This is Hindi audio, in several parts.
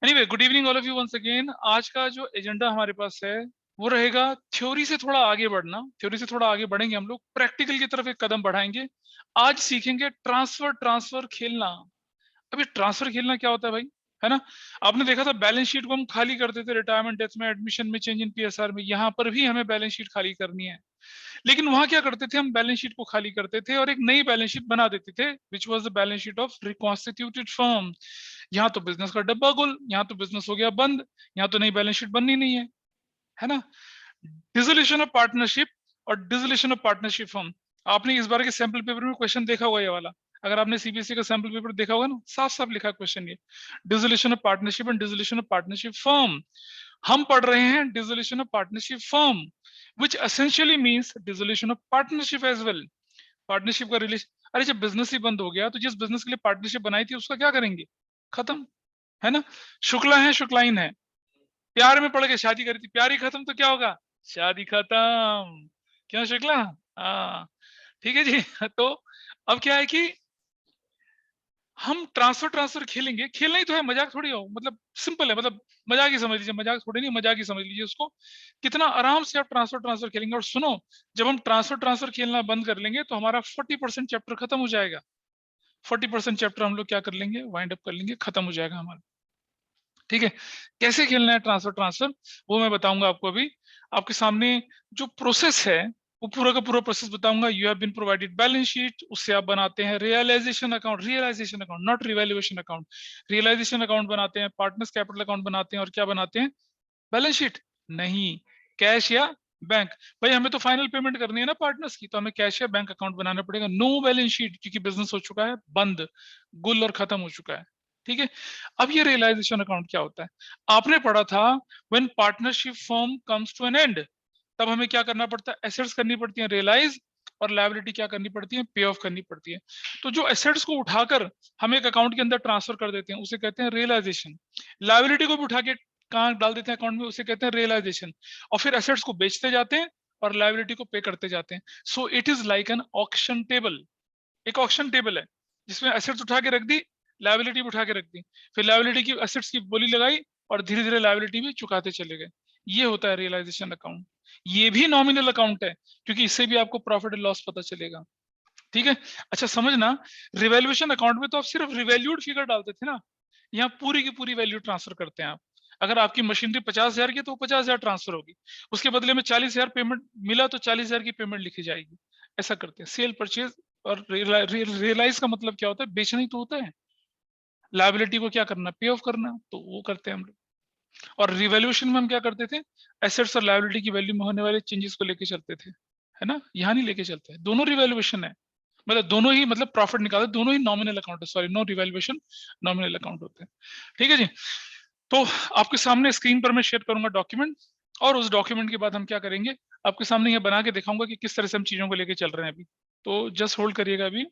Anyway, good evening all of you once again. आज का जो एजेंडा हमारे पास है वो रहेगा थ्योरी से थोड़ा आगे बढ़ना। थ्योरी से थोड़ा आगे बढ़ेंगे, हम लोग प्रैक्टिकल की तरफ एक कदम बढ़ाएंगे। आज सीखेंगे ट्रांसफर ट्रांसफर खेलना। अभी ट्रांसफर खेलना क्या होता है भाई, है ना? आपने देखा था बैलेंस शीट को हम खाली करते थे रिटायरमेंट डेथ में, एडमिशन में, चेंज इन पीएसआर में। यहाँ पर भी हमें बैलेंस शीट खाली करनी है, लेकिन वहां क्या करते थे, हम बैलेंस शीट को खाली करते थे और एक नई बैलेंस शीट बना देते थे, which was the balance sheet of reconstituted firm. यहाँ तो बिजनेस का डब्बा गुल, यहाँ तो बिजनेस हो गया बंद, यहाँ तो नई बैलेंस शीट बननी नहीं है ना? डिसोल्यूशन ऑफ पार्टनरशिप और डिसोल्यूशन ऑफ पार्टनरशिप फर्म। आपने इस बार के सैंपल पेपर में क्वेश्चन देखा होगा ये वाला। अगर आपने सीबीएसई का सैंपल पेपर देखा होगा ना, साफ साफ लिखा क्वेश्चन ये, dissolution of partnership and dissolution of partnership firm. हम पढ़ रहे हैं dissolution of partnership firm, which essentially means dissolution of partnership as well। Partnership का रिलेशन, अरे जब बिजनेस ही बंद हो गया तो जिस बिजनेस के लिए पार्टनरशिप बनाई थी उसका क्या करेंगे? खत्म, है ना? शुक्ला है, शुक्लाइन है, प्यार में पड़ के शादी करी थी, प्यार ही खत्म तो क्या होगा? शादी खत्म। क्यों शुक्ला? हाँ, ठीक है जी। तो अब क्या है कि हम ट्रांसफर ट्रांसफर खेलेंगे। खेलना ही तो है, मजाक थोड़ी हो, मतलब सिंपल है, मतलब मजाक ही समझ लीजिए, मजाक थोड़ी नहीं, मजाक ही समझ लीजिए उसको। कितना आराम से आप ट्रांसफर ट्रांसफर खेलेंगे। और सुनो, जब हम ट्रांसफर ट्रांसफर खेलना बंद कर लेंगे तो हमारा 40% चैप्टर खत्म हो जाएगा। 40% चैप्टर हम लोग क्या कर लेंगे, वाइंड अप कर लेंगे, खत्म हो जाएगा हमारा। ठीक है, कैसे खेलना है ट्रांसफर ट्रांसफर वो मैं बताऊंगा आपको अभी। आपके सामने जो प्रोसेस है वो पूरा का पूरा प्रोसेस बताऊंगा। You have been provided balance sheet, उससे आप बनाते हैं realization account, realization account not revaluation account, realization account बनाते हैं, पार्टनर्स कैपिटल अकाउंट बनाते हैं, और क्या बनाते हैं? बैलेंस शीट नहीं, कैश या बैंक। भाई हमें तो फाइनल पेमेंट करनी है ना पार्टनर्स की, तो हमें कैश या बैंक अकाउंट बनाना पड़ेगा। नो बैलेंस शीट, क्योंकि बिजनेस हो चुका है बंद, गुल और खत्म हो चुका है। ठीक है, अब ये रियलाइजेशन अकाउंट क्या होता है? आपने पढ़ा था when partnership firm comes to an end, तब हमें क्या करना पड़ता है? एसेट्स करनी पड़ती है रियलाइज, और लायबिलिटी क्या करनी पड़ती है? पे ऑफ करनी पड़ती है। तो जो एसेट्स को उठाकर हम एक अकाउंट के अंदर ट्रांसफर कर देते हैं उसे कहते हैं रियलाइजेशन। लायबिलिटी को भी उठा के कहाँ डाल देते हैं? अकाउंट में, उसे कहते हैं रियलाइजेशन। और फिर एसेट्स को बेचते जाते हैं और लायबिलिटी को पे करते जाते हैं। So it is like an auction table. एक ऑक्शन टेबल है जिसमें एसेट्स उठा के रख दी, लायबिलिटी भी उठा के रख दी, फिर लायबिलिटी की एसेट्स की बोली लगाई और धीरे धीरे लायबिलिटी भी चुकाते चले गए। ये होता है रियलाइजेशन अकाउंट। ये भी नॉमिनल अकाउंट है, क्योंकि इससे भी आपको प्रॉफिट एंड लॉस पता चलेगा। ठीक है, अच्छा समझना, रिवैल्यूएशन अकाउंट में तो आप सिर्फ रिवैल्यूड फिगर डालते थे ना, यहाँ पूरी की पूरी वैल्यू ट्रांसफर करते हैं आप। अगर आपकी मशीनरी 50,000 की है तो 50,000 ट्रांसफर होगी, उसके बदले में 40,000 पेमेंट मिला तो 40,000 की पेमेंट लिखी जाएगी। ऐसा करते हैं सेल परचेज। और रियलाइज का मतलब क्या होता है? बेचना ही तो होता है। लायबिलिटी को क्या करना? पे ऑफ करना, तो वो करते हैं हम लोग। और रिवैल्यूएशन में हम क्या करते थे? एसेट्स और लायबिलिटी की वैल्यू में होने वाले चेंजेस को लेके चलते थे, है ना? यहाँ नहीं लेके चलते हैं, दोनों रिवैल्यूएशन है, मतलब दोनों ही, मतलब प्रॉफिट निकालते, दोनों ही नॉमिनल अकाउंट है, sorry no revaluation, nominal account होते हैं। ठीक है जी, तो आपके सामने स्क्रीन पर मैं शेयर करूंगा डॉक्यूमेंट, और उस डॉक्यूमेंट के बाद हम क्या करेंगे, आपके सामने ये बना के दिखाऊंगा कि किस तरह से हम चीजों को लेके चल रहे हैं अभी। तो जस्ट होल्ड करिएगा अभी।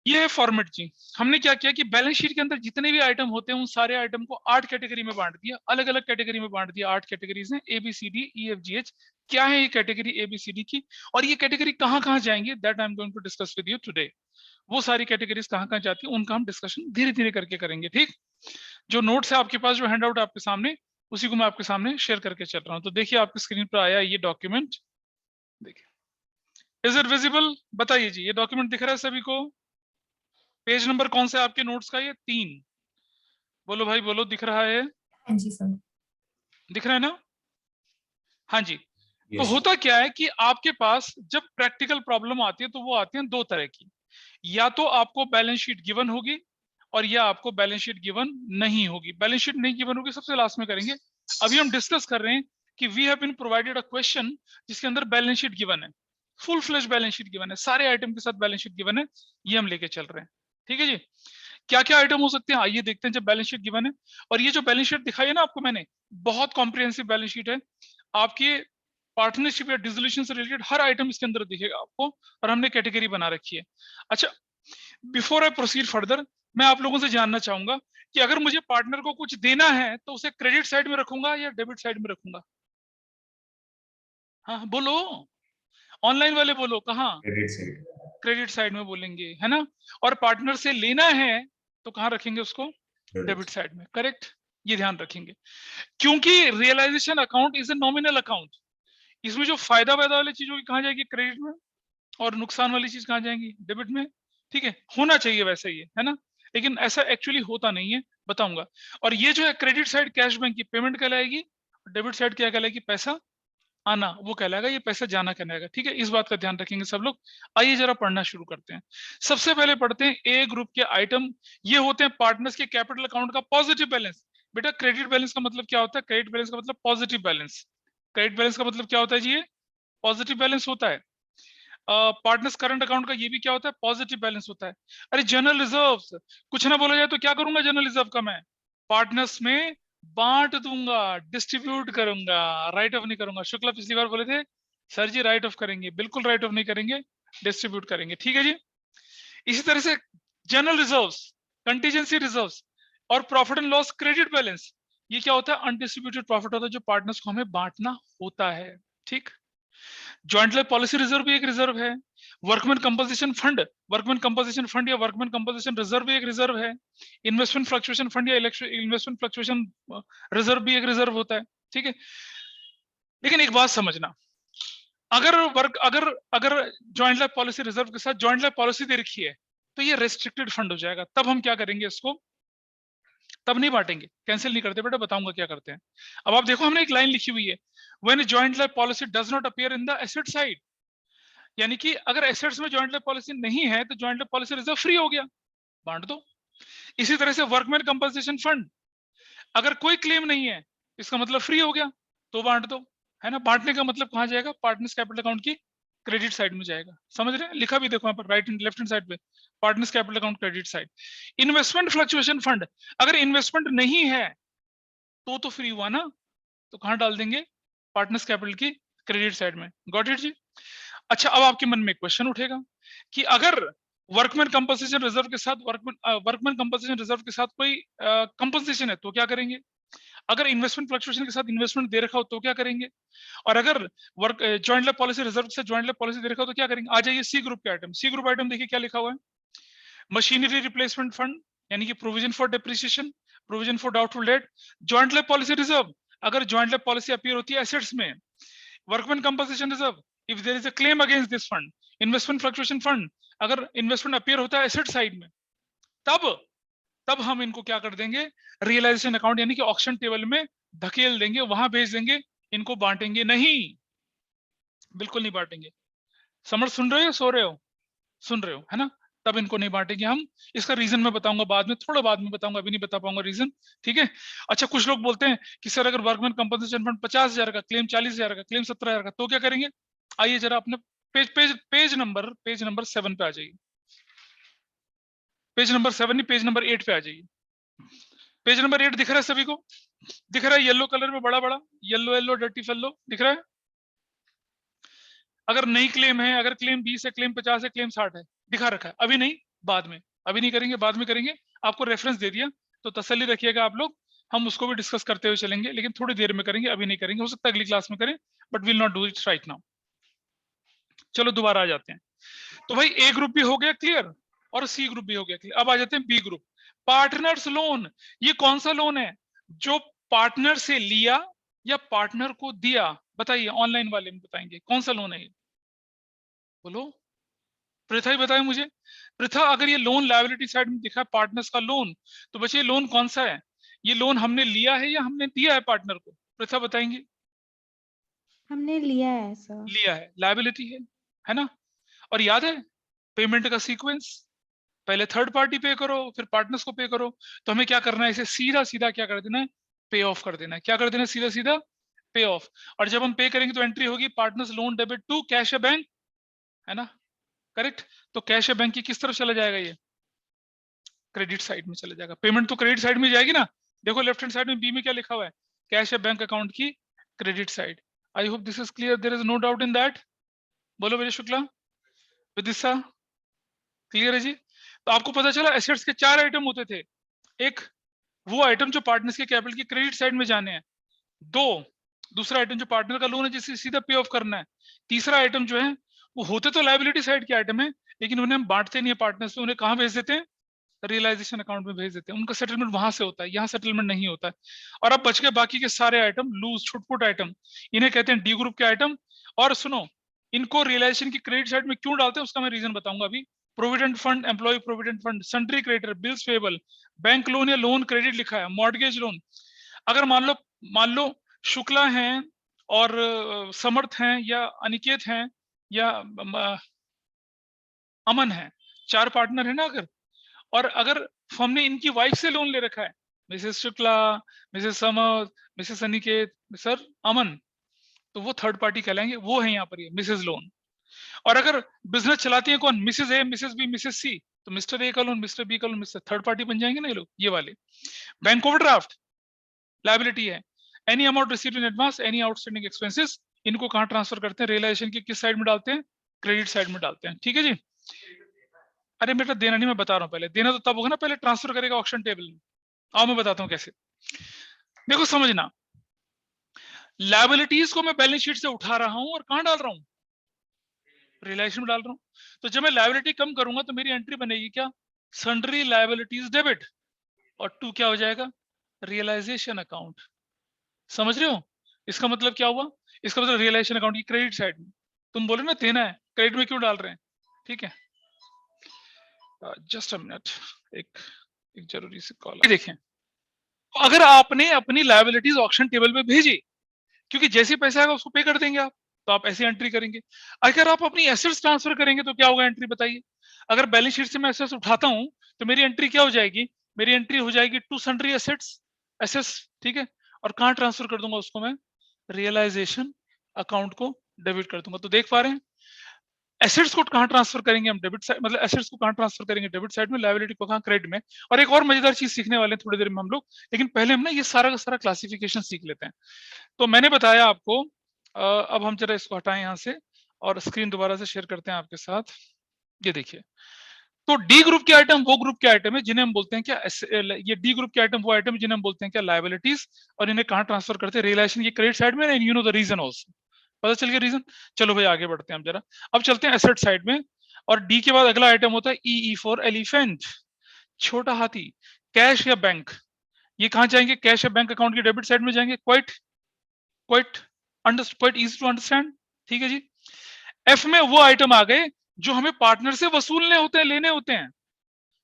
ये है फॉर्मेट जी। हमने क्या किया कि बैलेंस शीट के अंदर जितने भी आइटम होते हैं उन सारे आइटम को 8 कैटेगरी में बांट दिया, अलग अलग कैटेगरी में बांट दिया। 8 कैटेगरीज हैं, A B C D E F G H. क्या है ये category A B C D की, और ये कैटेगरी कहाँ कहाँ जाएंगे, that I am going to discuss with you today. वो सारी कैटेगरीज कहाँ कहाँ जाती है उनका हम डिस्कशन धीरे धीरे करके करेंगे। ठीक, जो नोट्स है आपके पास, जो हैंड आउट आपके सामने, उसी को मैं आपके सामने शेयर करके चल रहा हूँ। तो देखिए आपकी स्क्रीन पर आया ये डॉक्यूमेंट, देखिए, इज इट विजिबल? बताइए जी, ये डॉक्यूमेंट दिख रहा है सभी को? पेज नंबर कौन सा है आपके नोट्स का? ये 3। बोलो भाई बोलो, दिख रहा है? हाँ जी सर। दिख रहा है ना? हाँ जी। तो यस सर। होता क्या है कि आपके पास जब प्रैक्टिकल प्रॉब्लम आती है तो वो आती है दो तरह की। या तो आपको बैलेंस शीट गिवन होगी, और या आपको बैलेंस शीट गिवन नहीं होगी। बैलेंस शीट नहीं गिवन होगी सबसे लास्ट में करेंगे। अभी हम डिस्कस कर रहे हैं कि we have been provided a question जिसके अंदर बैलेंस शीट गिवन है, full flesh balance sheet given है, सारे आइटम के साथ बैलेंस शीट गिवन है। ये हम लेके चल रहे हैं। ठीक है जी, क्या क्या आइटम हो सकते हैं आइए देखते हैं जब बैलेंस शीट गिवन है। और ये जो बैलेंस शीट दिखाई है ना आपको मैंने, बहुत कॉम्प्रिहेंसिव बैलेंस शीट है। आपके पार्टनरशिप या डिसोल्यूशन से रिलेटेड हर आइटम इसके अंदर दिखेगा आपको, और हमने कैटेगरी बना रखी है। अच्छा, बिफोर आई प्रोसीड फर्दर, मैं आप लोगों से जानना चाहूंगा कि अगर मुझे पार्टनर को कुछ देना है तो उसे क्रेडिट साइड में रखूंगा या डेबिट साइड में रखूंगा? हाँ बोलो, ऑनलाइन वाले बोलो, कहाँ? Credit side. क्रेडिट साइड में बोलेंगे, है ना? और पार्टनर से लेना है तो कहाँ रखेंगे उसको? Credit. डेबिट साइड में, करेक्ट। ये ध्यान रखेंगे, क्योंकि realization account is a nominal account. इसमें जो फायदा वायदा वाली चीज होगी कहाँ जाएगी? क्रेडिट में। और नुकसान वाली चीज कहाँ जाएंगी? डेबिट में। ठीक है, होना चाहिए वैसे ही है ना, लेकिन ऐसा एक्चुअली होता नहीं है, बताऊंगा। और ये जो है क्रेडिट साइड कैश बैंक की पेमेंट कहलाएगी, डेबिट साइड क्या कहलाएगी? पैसा आना वो कहलाएगा, ये पैसा जाना कहलाएगा। ठीक है, इस बात का ध्यान रखेंगे सब लोग। आइए जरा पढ़ना शुरू करते हैं। सबसे पहले पढ़ते हैं ए ग्रुप के आइटम। ये होते हैं पार्टनर्स के कैपिटल अकाउंट का पॉजिटिव बैलेंस। बेटा क्रेडिट बैलेंस का मतलब क्या होता है? क्रेडिट बैलेंस का मतलब पॉजिटिव बैलेंस। क्रेडिट बैलेंस का मतलब क्या होता है जी? ये पॉजिटिव बैलेंस होता है। पार्टनर्स करंट अकाउंट का ये भी क्या होता है? पॉजिटिव बैलेंस होता है। अरे जनरल रिजर्व्स, कुछ ना बोला जाए तो क्या करूंगा जनरल रिजर्व का? मैं पार्टनर्स में बांट दूंगा, डिस्ट्रीब्यूट करूंगा, राइट ऑफ नहीं करूंगा। शुक्ला पिछली बार बोले थे सर जी राइट ऑफ करेंगे, बिल्कुल राइट ऑफ नहीं करेंगे, डिस्ट्रीब्यूट करेंगे। ठीक है जी। इसी तरह से जनरल रिजर्व्स, कंटीजेंसी रिजर्व्स और profit and loss credit balance, ये क्या होता है? अनडिस्ट्रीब्यूटेड प्रॉफिट होता है जो पार्टनर्स को हमें बांटना होता है। ठीक। जॉइंट लाइफ पॉलिसी रिजर्व भी एक रिजर्व है। Workman composition fund, workman composition fund या वर्कमैन कंपोजिशन रिजर्व भी एक रिजर्व है। इन्वेस्टमेंट फ्लक्चुएशन फंड या इन्वेस्टमेंट फ्लक्चुएशन रिजर्व भी एक रिजर्व होता है। ठीक है, लेकिन एक बात समझना, अगर अगर अगर जॉइंट लाइफ पॉलिसी रिजर्व के साथ जॉइंट लाइफ पॉलिसी दे रखी है तो ये रेस्ट्रिक्टेड फंड हो जाएगा। तब हम क्या करेंगे? इसको तब नहीं बांटेंगे, कैंसिल नहीं करते बेटा, बताऊंगा क्या करते हैं। अब आप देखो, हमने एक लाइन लिखी हुई है, when joint life policy does not appear in the asset side, यानी कि अगर एसेट्स में जॉइंट लाइफ पॉलिसी नहीं है तो joint life policy reserve free हो गया, बांट दो। इसी तरह से वर्कमैन कंपनसेशन फंड, अगर कोई क्लेम नहीं है इसका मतलब फ्री हो गया, तो बांट दो, है ना। बांटने का मतलब कहां जाएगा? पार्टनर्स कैपिटल अकाउंट की क्रेडिट साइड में जाएगा। समझ रहे हैं? लिखा भी देखो यहाँ पर right and left hand side पे, partners capital account credit side. Investment fluctuation fund, अगर इन्वेस्टमेंट नहीं है तो फ्री हुआ ना, तो कहां डाल देंगे? पार्टनर्स कैपिटल की क्रेडिट साइड में। गॉट इट जी। अच्छा, अब आपके मन में क्वेश्चन उठेगा कि अगर वर्कमैन कंपनसेशन रिजर्व के साथ वर्कमैन कंपनसेशन रिजर्व के साथ कोई कंपनसेशन है तो क्या करेंगे? अगर इन्वेस्टमेंट फ्लक्चुएशन के साथ इन्वेस्टमेंट दे रखा हो तो क्या करेंगे? और अगर work joint life policy reserve के साथ जॉइंट लाइफ पॉलिसी दे रखा हो तो क्या करेंगे? आ जाइए सी ग्रुप के आइटम। सी ग्रुप आइटम देखिए क्या लिखा हुआ है। मशीनरी रिप्लेसमेंट फंड, यानी कि provision for depreciation, provision for doubtful debt. Joint life policy reserve, अगर जॉइंट लाइफ पॉलिसी अपीयर होती है एसेट्स में। Workman compensation reserve, if there is a claim against this fund. Investment fluctuation fund, अगर इन्वेस्टमेंट अपीयर होता है एसेट साइड में, तब तब हम इनको क्या कर देंगे? रियलाइजेशन अकाउंट यानी कि ऑक्शन टेबल में धकेल देंगे, वहां भेज देंगे। इनको बांटेंगे नहीं, बिल्कुल नहीं बांटेंगे। समझ, सुन रहे हो? सो रहे हो? सुन रहे हो है ना? तब इनको नहीं बांटेंगे हम। इसका रीजन मैं बताऊंगा बाद में, थोड़ा बाद में बताऊंगा, अभी नहीं बता पाऊंगा रीजन। ठीक है। अच्छा, कुछ लोग बोलते हैं कि सर अगर वर्कमैन कंपनसेशन फंड 50,000 का क्लेम, 40,000 का क्लेम, 17,000 का, तो क्या करेंगे? आइए जरा अपने पेज नंबर 7 पे आ जाइए। पेज नंबर 7 नहीं, पेज नंबर 8 पे आ जाइए। पेज नंबर 8 दिख रहा है सभी को? दिख रहा है येलो कलर में, बड़ा बड़ा येलो येलो डर्टी फेलो दिख रहा है? अगर नई क्लेम है, अगर क्लेम 20 है, क्लेम 50 है, क्लेम 60 है, दिखा रखा है। अभी नहीं, बाद में। अभी नहीं करेंगे, बाद में करेंगे। आपको रेफरेंस दे दिया तो तसल्ली रखिएगा आप लोग, हम उसको भी डिस्कस करते हुए चलेंगे, लेकिन थोड़ी देर में करेंगे, अभी नहीं करेंगे। हो सकता है अगली क्लास में करें, but will not do it right now. चलो दोबारा आ जाते हैं। तो भाई ए ग्रुप भी हो गया क्लियर और सी ग्रुप भी हो गया क्लियर। अब आ जाते हैं बी ग्रुप। पार्टनर्स लोन, ये कौन सा लोन है जो पार्टनर से लिया या पार्टनर को दिया? बताइए, ऑनलाइन वाले में बताएंगे कौन सा लोन है ये, बोलो। प्रथा ही बताए मुझे। प्रथा, अगर ये लोन लायबिलिटी साइड में दिखा है पार्टनर्स का लोन, तो बच्चे ये लोन कौन सा है? ये लोन हमने लिया है या हमने दिया है पार्टनर को? प्रथा बताएंगे। हमने लिया है सर। लिया है, लायबिलिटी है ना। और याद है पेमेंट का सीक्वेंस, पहले थर्ड पार्टी पे करो, फिर पार्टनर्स को पे करो। तो हमें क्या करना है? इसे सीधा सीधा क्या कर देना है? पे ऑफ कर देना है। क्या कर देना है? सीधा सीधा पे ऑफ। और जब हम पे करेंगे तो एंट्री होगी partners loan debit to cash bank, है ना, करेक्ट। तो कैश बैंक की किस तरफ चला जाएगा? ये क्रेडिट साइड में चला जाएगा। पेमेंट तो क्रेडिट साइड में जाएगी ना। देखो लेफ्ट हैंड साइड में बी में क्या लिखा हुआ है? कैश बैंक अकाउंट की credit side. I hope this is clear, there is no doubt in that. बोलो विजय शुक्ला, विदिशा, क्लियर है जी? तो आपको पता चला एसेट्स के 4 आइटम होते थे। एक वो आइटम जो पार्टनर्स के कैपिटल की क्रेडिट साइड में जाने हैं। दो, दूसरा आइटम जो पार्टनर का लोन है जिसे सीधा पे ऑफ करना है। तीसरा आइटम जो है वो होते तो लायबिलिटी साइड के आइटम है, लेकिन उन्हें हम बांटते नहीं है पार्टनर्स में, उन्हें कहां भेज देते हैं? रियलाइजेशन अकाउंट में भेज देते हैं, उनका सेटलमेंट वहां से होता है, यहाँ सेटलमेंट नहीं होता है। और अब बच गए बाकी के सारे आइटम, लूज छुटपुट आइटम, इन्हें कहते हैं डी ग्रुप के आइटम। और सुनो, इनको रियलाइजेशन की क्रेडिट साइड में क्यों डालते हैं उसका मैं रीजन बताऊंगा अभी। Provident fund, employ provident fund, sundry creditor, bills payable, bank loan या लोन क्रेडिट लिखा है, मॉर्गेज लोन। अगर मान लो शुक्ला हैं और समर्थ हैं या अनिकेत हैं या अमन है, 4 पार्टनर है ना अगर, और अगर हमने इनकी वाइफ से लोन ले रखा है, मिसेस शुक्ला, मिसेस समर्थ, मिसेस अनिकेत, सर अमन, तो वो थर्ड पार्टी कहलाएंगे, वो है यहाँ पर ये मिसेस लोन। और अगर बिजनेस चलाती है कौन, Mrs A, Mrs B, Mrs सी, तो मिस्टर ए का लोन, मिस्टर बी का लोन, मिस्टर, थर्ड पार्टी बन जाएंगे ना ये लोग, ये वाले। बैंक ओवरड्राफ्ट लायबिलिटी है, any amount received in advance, any outstanding expenses, इनको कहाँ ट्रांसफर करते हैं, रियलाइजेशन की किस साइड में डालते हैं, क्रेडिट साइड में डालते हैं। ठीक है जी। अरे बेटा देना नहीं, मैं बता रहा हूँ, पहले देना तो तब होगा ना, पहले ट्रांसफर करेगा ऑक्शन टेबल में। आओ मैं बताता हूँ कैसे। देखो समझना, लायबिलिटीज को मैं बैलेंस शीट से उठा रहा हूं और कहां डाल रहा हूं, रियलाइजेशन में डाल रहा हूं। तो जब मैं लायबिलिटी कम करूंगा तो मेरी एंट्री बनेगी क्या, सन्ड्री लायबिलिटीज डेबिट, और 2 क्या हो जाएगा, रियलाइजेशन अकाउंट। समझ रहे हो इसका मतलब क्या हुआ, इसका मतलब रियलाइजेशन अकाउंट की क्रेडिट साइड में। तुम बोले ना देना है, क्रेडिट में क्यों डाल रहे हैं, ठीक है। जस्ट अ मिनट, एक जरूरी सी कॉल देखें। अगर आपने अपनी लायबिलिटीज ऑक्शन टेबल पे भेजी, क्योंकि जैसे पैसा आएगा उसको पे कर देंगे आप, तो आप ऐसी एंट्री करेंगे। अगर आप अपनी एसेट्स ट्रांसफर करेंगे तो क्या होगा, एंट्री बताइए। अगर बैलेंस शीट से मैं एसेट्स उठाता हूं तो मेरी एंट्री क्या हो जाएगी, मेरी एंट्री हो जाएगी टू सन्ड्री एसेट्स, एसेट्स, ठीक है। और कहां ट्रांसफर कर दूंगा उसको मैं, रियलाइजेशन अकाउंट को डेबिट कर दूंगा। तो देख पा रहे हैं, एसेट्स को कहां ट्रांसफर करेंगे हम, डेबिट साइड, मतलब एसेट्स को कहां ट्रांसफर करेंगे, डेबिट साइड में, लायबिलिटी को कहां, क्रेडिट में। और एक और मजेदार चीज सीखने वाले हैं थोड़ी देर में हम लोग, लेकिन पहले हम ना ये सारा का सारा क्लासिफिकेशन सीख लेते हैं। तो मैंने बताया आपको, अब हम जरा इसको हटाएं यहाँ से और स्क्रीन दोबारा से शेयर करते हैं आपके साथ। ये देखिए, तो डी ग्रुप के आइटम वो ग्रुप के आइटम है जिन्हें हम बोलते हैं क्या, ये डी ग्रुप के आइटम वो आइटम जिन्हें हम बोलते हैं क्या, लायबिलिटीज, और इन्हें कहां ट्रांसफर करते हैं, रियलाइजेशन की क्रेडिट साइड में, and you know the reason also, पता चल गया रीजन। चलो भाई आगे बढ़ते हैं हम जरा, अब चलते हैं एसेट साइड में। और डी के बाद अगला आइटम होता है ई फॉर एलिफेंट, छोटा हाथी, कैश या बैंक। ये कहां जाएंगे, कैश या बैंक अकाउंट की डेबिट साइड में जाएंगे, क्वाइट इजी टू अंडरस्टैंड, ठीक है जी। एफ में वो आइटम आ गए जो हमें पार्टनर से वसूलने होते हैं, लेने होते हैं।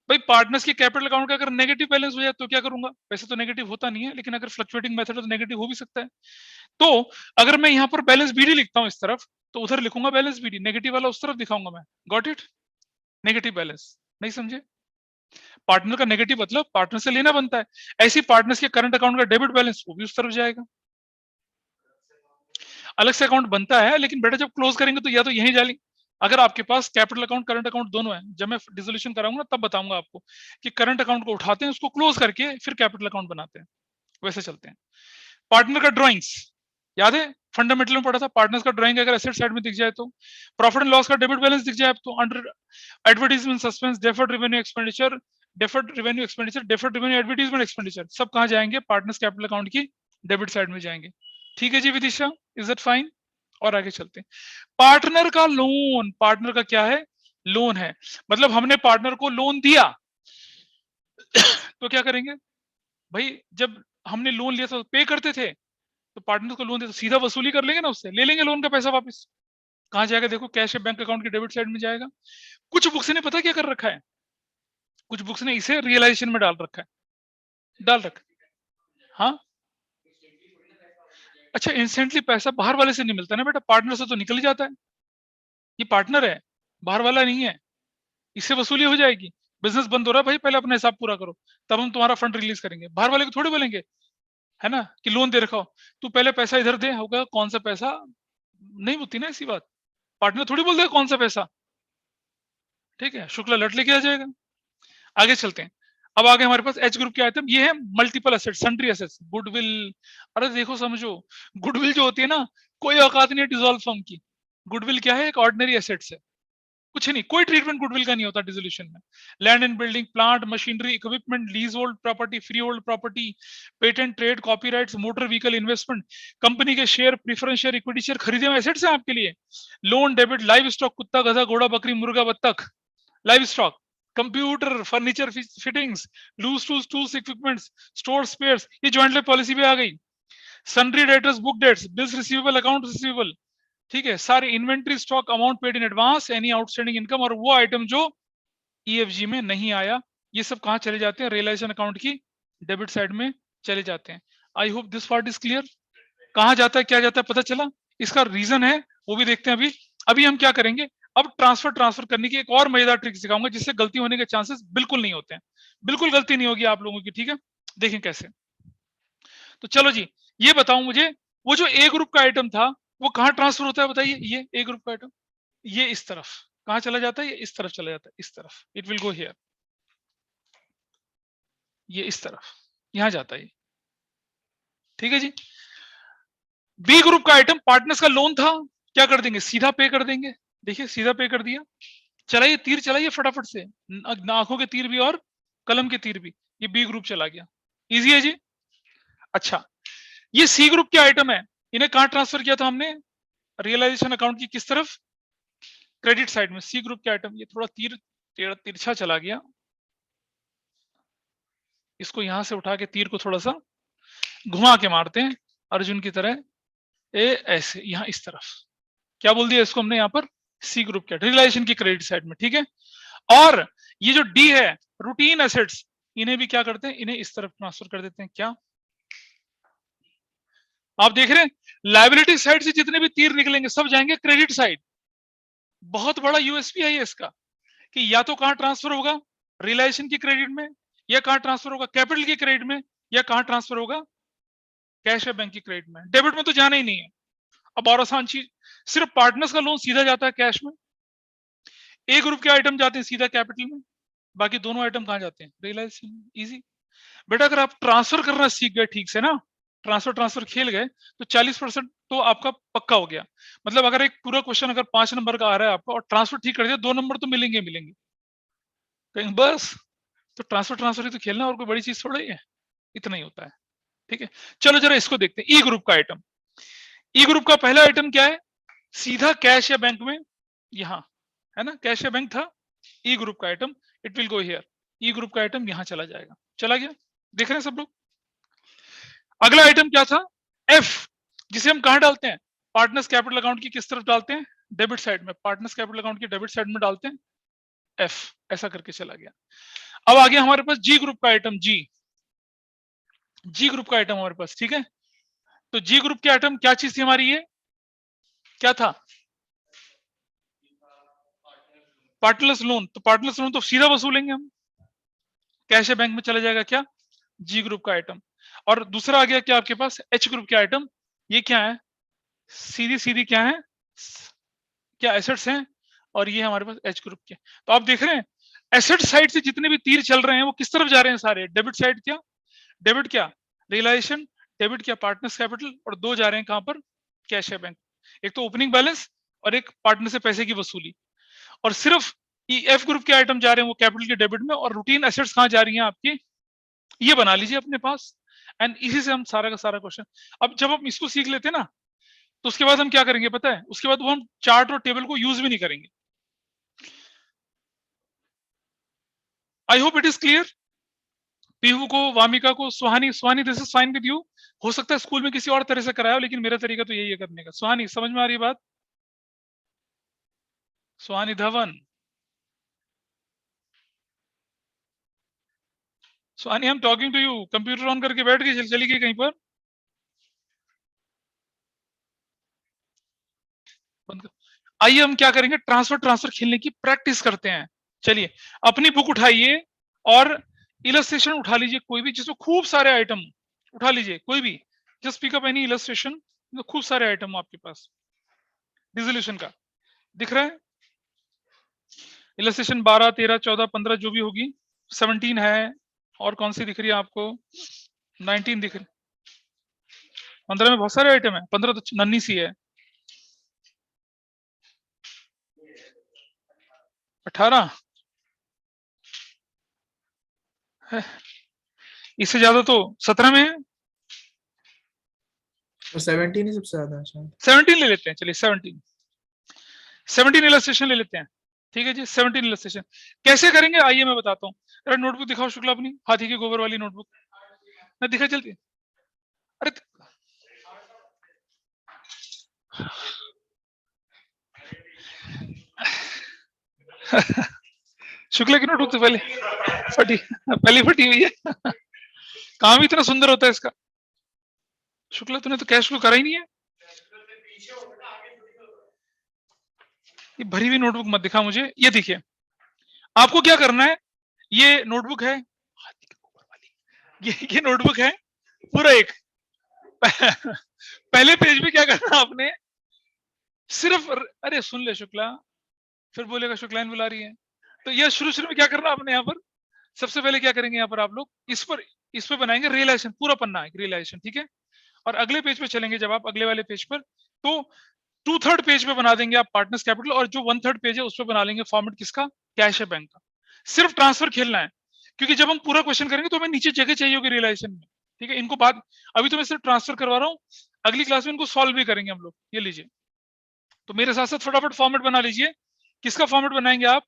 भाई पार्टनर्स के कैपिटल अकाउंट का अगर नेगेटिव बैलेंस हो जाए तो क्या करूंगा, वैसे तो नेगेटिव होता नहीं है, लेकिन अगर फ्लक्चुएटिंग मेथड है तो नेगेटिव हो भी सकता है। तो अगर मैं यहाँ पर बैलेंस बीडी लिखता हूँ इस तरफ, तो उधर लिखूंगा बैलेंस बीडी, नेगेटिव वाला उस तरफ दिखाऊंगा मैं, गॉट इट, नेगेटिव बैलेंस, नहीं समझे। पार्टनर का नेगेटिव मतलब पार्टनर से लेना बनता है, ऐसी पार्टनर्स के करंट अकाउंट का डेबिट बैलेंस वो भी उस तरफ जाएगा। अलग से अकाउंट बनता है, लेकिन बेटा जब क्लोज करेंगे तो या तो यहीं जाएंगे। अगर आपके पास कैपिटल अकाउंट करंट अकाउंट दोनों है, जब मैं डिसोल्यूशन कराऊंगा तब बताऊंगा आपको कि करंट अकाउंट को उठाते हैं, उसको क्लोज करके फिर कैपिटल अकाउंट बनाते हैं, वैसे चलते हैं। पार्टनर का ड्रॉइंग्स याद है, फंडामेंटल में पढ़ा था, पार्टनर्स का ड्राइंग अगर एसेट साइड में दिख जाए तो, प्रॉफिट एंड लॉस का डेबिट बैलेंस दिख जाए तो, under advertisement suspense, deferred revenue expenditure, deferred revenue advertisement expenditure, सब कहां जाएंगे, पार्टनर्स कैपिटल अकाउंट की डेबिट साइड में जाएंगे। ठीक है जी विदिशा, इज दैट फाइन। और आगे चलते हैं, पार्टनर का लोन, पार्टनर का क्या है, लोन है, मतलब हमने पार्टनर को लोन दिया तो क्या करेंगे भाई, जब हमने लोन लिया था तो पे करते थे, तो पार्टनर को लोन दिया तो सीधा वसूली कर लेंगे ना, उससे ले लेंगे लोन का पैसा वापस। कहां जाएगा, देखो कैश या बैंक अकाउंट के डेबिट साइड में जाएगा। कुछ बुक्स ने पता क्या कर रखा है, कुछ बुक्स ने इसे रियलाइजेशन में डाल रखा है, डाल रखा है। हाँ अच्छा, इंस्टेंटली पैसा बाहर वाले से नहीं मिलता ना बेटा, पार्टनर से तो निकल ही जाता है, ये पार्टनर है, बाहर वाला नहीं है, इससे वसूली हो जाएगी। बिजनेस बंद हो रहा है भाई, पहले अपना हिसाब पूरा करो, तब हम तुम्हारा फंड रिलीज करेंगे। बाहर वाले को थोड़ी बोलेंगे, है ना, कि लोन दे रखा हो, तू पहले पैसा इधर दे, होगा कौन सा पैसा, नहीं होती ना ऐसी बात, पार्टनर थोड़ी बोल देगा कौन सा पैसा, ठीक है, शुक्ला लट लेके आ जाएगा। आगे चलते हैं, अब आगे हमारे पास एच ग्रुप के आइटम, ये है multiple asset, sundry assets, goodwill. अरे देखो समझो, गुडविल जो होती है ना, कोई औकात नहीं है डिसॉल्व फर्म की। गुडविल क्या है, एक ऑर्डिनरी एसेट्स है, कुछ नहीं, कोई ट्रीटमेंट गुडविल का नहीं होता डिसोल्यूशन में। Land and building, plant machinery, equipment, lease hold property, free hold property, patent, trade, copyrights, motor vehicle, investment, company के share, preference share, equity share खरीदे हुए एसेट्स हैं आपके लिए। लोन, डेबिट, लाइव स्टॉक, कुत्ता, गधा, घोड़ा, बकरी, मुर्गा, बत्तख, live stock, computer, furniture fittings, loose tools equipments, store spares, ये ज्वाइंट लाइफ पॉलिसी भी आ गई। Sundry debtors, book debts, bills receivable, account receivable, ठीक है, सारे inventory, stock, amount paid in advance, any outstanding income, और वो आइटम जो ईएफजी में नहीं आया, ये सब कहां चले जाते हैं? रियलाइजेशन अकाउंट की डेबिट साइड में चले जाते हैं। आई hope this part is clear. कहां जाता है, क्या जाता है, पता चला। इसका रीजन है वो भी देखते हैं अभी। अभी हम क्या करेंगे, अब ट्रांसफर करने की एक और मजेदार ट्रिक सिखाऊंगा, जिससे गलती होने के चांसेस बिल्कुल नहीं होते हैं। बिल्कुल गलती नहीं होगी आप लोगों की, ठीक है। देखें कैसे। तो चलो जी, ये बताओ मुझे, वो जो ए ग्रुप का आइटम था वो कहां ट्रांसफर होता है बताइए। ये ए ग्रुप का आइटम ये इस तरफ कहां चला जाता है? ये इस तरफ चला जाता है, इस तरफ। इट विल गो हियर, ये इस तरफ यहां जाता है, ठीक है जी। बी ग्रुप का आइटम पार्टनर्स का लोन था, क्या कर देंगे? सीधा पे कर देंगे। देखिए सीधा पे कर दिया। चलाइए तीर, चलाइए फटाफट से, आंखों के तीर भी और कलम के तीर भी। ये बी ग्रुप चला गया, इजी है जी। अच्छा, ये सी ग्रुप के आइटम है, इन्हें कहां ट्रांसफर किया था हमने? रियलाइजेशन अकाउंट की किस तरफ? क्रेडिट साइड में। सी ग्रुप के आइटम, ये थोड़ा तिरछा चला गया, इसको यहां से उठा के तीर को थोड़ा सा घुमा के मारते हैं अर्जुन की तरह, ऐसे यहां इस तरफ। क्या बोल दिया इसको हमने यहाँ पर? सी ग्रुप के रियलाइजेशन की क्रेडिट साइड में, ठीक है। और ये जो डी है, रूटीन एसेट्स, इन्हें भी क्या करते हैं? इन्हें इस तरफ ट्रांसफर कर देते हैं। क्या आप देख रहे हैं? लायबिलिटी साइड से जितने भी तीर निकलेंगे सब जाएंगे क्रेडिट साइड। बहुत बड़ा यूएसपी है ये इसका, कि या तो कहां ट्रांसफर होगा? रियलाइजेशन की क्रेडिट में, या कहां ट्रांसफर होगा? कैपिटल की क्रेडिट में, या कहां ट्रांसफर होगा? कैश या बैंक की क्रेडिट में। डेबिट में तो जाना ही नहीं है। अब और आसान चीज, सिर्फ पार्टनर्स का लोन सीधा जाता है कैश में, ए ग्रुप के आइटम जाते हैं सीधा कैपिटल में, बाकी दोनों आइटम कहां जाते हैं? रियलाइजेशन में। इजी बेटा, अगर आप ट्रांसफर करना सीख गए ठीक से ना, ट्रांसफर खेल गए, तो 40% तो आपका पक्का हो गया। मतलब अगर एक पूरा क्वेश्चन अगर 5 नंबर का आ रहा है आपका और ट्रांसफर ठीक कर दिया, 2 नंबर तो मिलेंगे मिलेंगे कहीं बस। तो ट्रांसफर ही तो खेलना, और कोई बड़ी चीज थोड़ा ही है, इतना ही होता है, ठीक है। चलो जरा इसको देखते हैं, ई ग्रुप का आइटम। ई ग्रुप का पहला आइटम क्या है? सीधा कैश या बैंक में, यहां है ना, कैश या बैंक था। ई ग्रुप का item, it will go here. E group का आइटम यहां चला जाएगा, चला गया। देख रहे हैं सब लोग? अगला आइटम क्या था? एफ, जिसे हम कहां डालते हैं? पार्टनर्स कैपिटल अकाउंट की किस तरफ डालते हैं? डेबिट साइड में। पार्टनर्स कैपिटल अकाउंट की डेबिट साइड में डालते हैं, एफ, ऐसा करके चला गया। अब आ गया हमारे पास जी ग्रुप का आइटम, जी ग्रुप का आइटम हमारे पास, ठीक है। तो जी ग्रुप के आइटम क्या चीज थी हमारी? ये क्या था? Partners loan. तो पार्टनर्स लोन तो सीधा वसूलेंगे हम, कैश या बैंक में चला जाएगा। क्या? जी ग्रुप का आइटम। और दूसरा आ गया क्या आपके पास? एच ग्रुप के आइटम। ये क्या है? सीधी सीधी क्या है? क्या एसेट्स हैं, और ये हमारे पास एच ग्रुप के। तो आप देख रहे हैं एसेट साइड से जितने भी तीर चल रहे हैं वो किस तरफ जा रहे हैं? सारे डेबिट साइड। क्या डेबिट? क्या रियलाइजेशन? डेबिट। क्या पार्टनर्स कैपिटल? और 2 जा रहे हैं कहां पर? कैश या बैंक। एक तो ओपनिंग बैलेंस, और एक पार्टनर से पैसे की वसूली। और सिर्फ एफ ग्रुप के आइटम जा रहे हैं वो कैपिटल के डेबिट में, और रूटीन एसेट्स कहां जा रही हैं आपकी? ये बना लीजिए अपने पास, एंड इसी से हम सारा का सारा क्वेश्चन। अब जब हम इसको सीख लेते हैं ना, तो उसके बाद हम क्या करेंगे पता है? उसके बाद वो हम चार्ट और टेबल को यूज भी नहीं करेंगे। I hope it is clear. Pihu को, वामिका को, Suhani this is fine with you. हो सकता है स्कूल में किसी और तरह से कराया हो, लेकिन मेरा तरीका तो यही है करने का। सुहानी, समझ में आ रही है बात? Suhani Dhawan, Suhani I am talking to you. Computer on करके बैठ गई, चली गई कहीं पर? आइए हम क्या करेंगे, ट्रांसफर खेलने की प्रैक्टिस करते हैं। चलिए अपनी बुक उठाइए और इलस्ट्रेशन उठा लीजिए, कोई भी जिसमें खूब सारे आइटम उठा लीजिए, कोई भी। Just pick up any illustration, खूब सारे आइटम आपके पास डिसोल्यूशन का दिख रहा है। इलस्ट्रेशन 12, 13, 14, 15 जो भी होगी, 17 है, और कौन सी दिख रही है आपको? 19 दिख रही। 15 में बहुत सारे आइटम है, 15 तो नन्ही सी है। 18 है, इससे ज्यादा तो 17 में है। और 17 ही सबसे ज्यादा है शायद। 17 ले लेते हैं, चलिए 17 इलस्ट्रेशन ले लेते हैं। ठीक है जी, 17 इलस्ट्रेशन कैसे करेंगे आइए मैं बताता हूँ। अरे नोटबुक दिखाओ शुक्ला अपनी, हाथी के गोबर वाली नोटबुक ना, दिखा जल्दी। अरे शुक्ला की नोटबुक तो पहले फटी, पहले फटी हुई है। काम इतना सुंदर होता है इसका। शुक्ला तूने तो कैश फ्लो करा ही नहीं है। ये भरी हुई नोटबुक मत दिखा मुझे, ये देखिए आपको क्या करना है। ये नोटबुक है, ये नोटबुक है पूरा एक। पहले पेज पे क्या करना आपने, सिर्फ अरे सुन ले शुक्ला, फिर बोलेगा शुक्लाइन बुला रही है। तो ये शुरू में क्या करना आपने यहाँ पर, सबसे पहले क्या करेंगे यहाँ पर आप लोग इस पर बनाएंगे रियलाइजेशन, पूरा पन्ना है रियलाइजेशन, ठीक है। और अगले पेज पे चलेंगे जब आप अगले वाले पेज पर, तो 2/3 पेज पे बना देंगे आप पार्टनर्स कैपिटल, और जो 1/3 पेज है उस पर बना लेंगे फॉर्मेट किसका, कैश है बैंक का। सिर्फ ट्रांसफर खेलना है, क्योंकि जब हम पूरा क्वेश्चन करेंगे तो हमें नीचे जगह चाहिए होगी रियलाइजेशन में, ठीक है। इनको बात अभी तो मैं सिर्फ ट्रांसफर करवा रहा हूँ, अगली क्लास में इनको सॉल्व भी करेंगे हम लोग। ये लीजिए, तो मेरे साथ साथ फटाफट फॉर्मेट बना लीजिए। किसका फॉर्मेट बनाएंगे आप,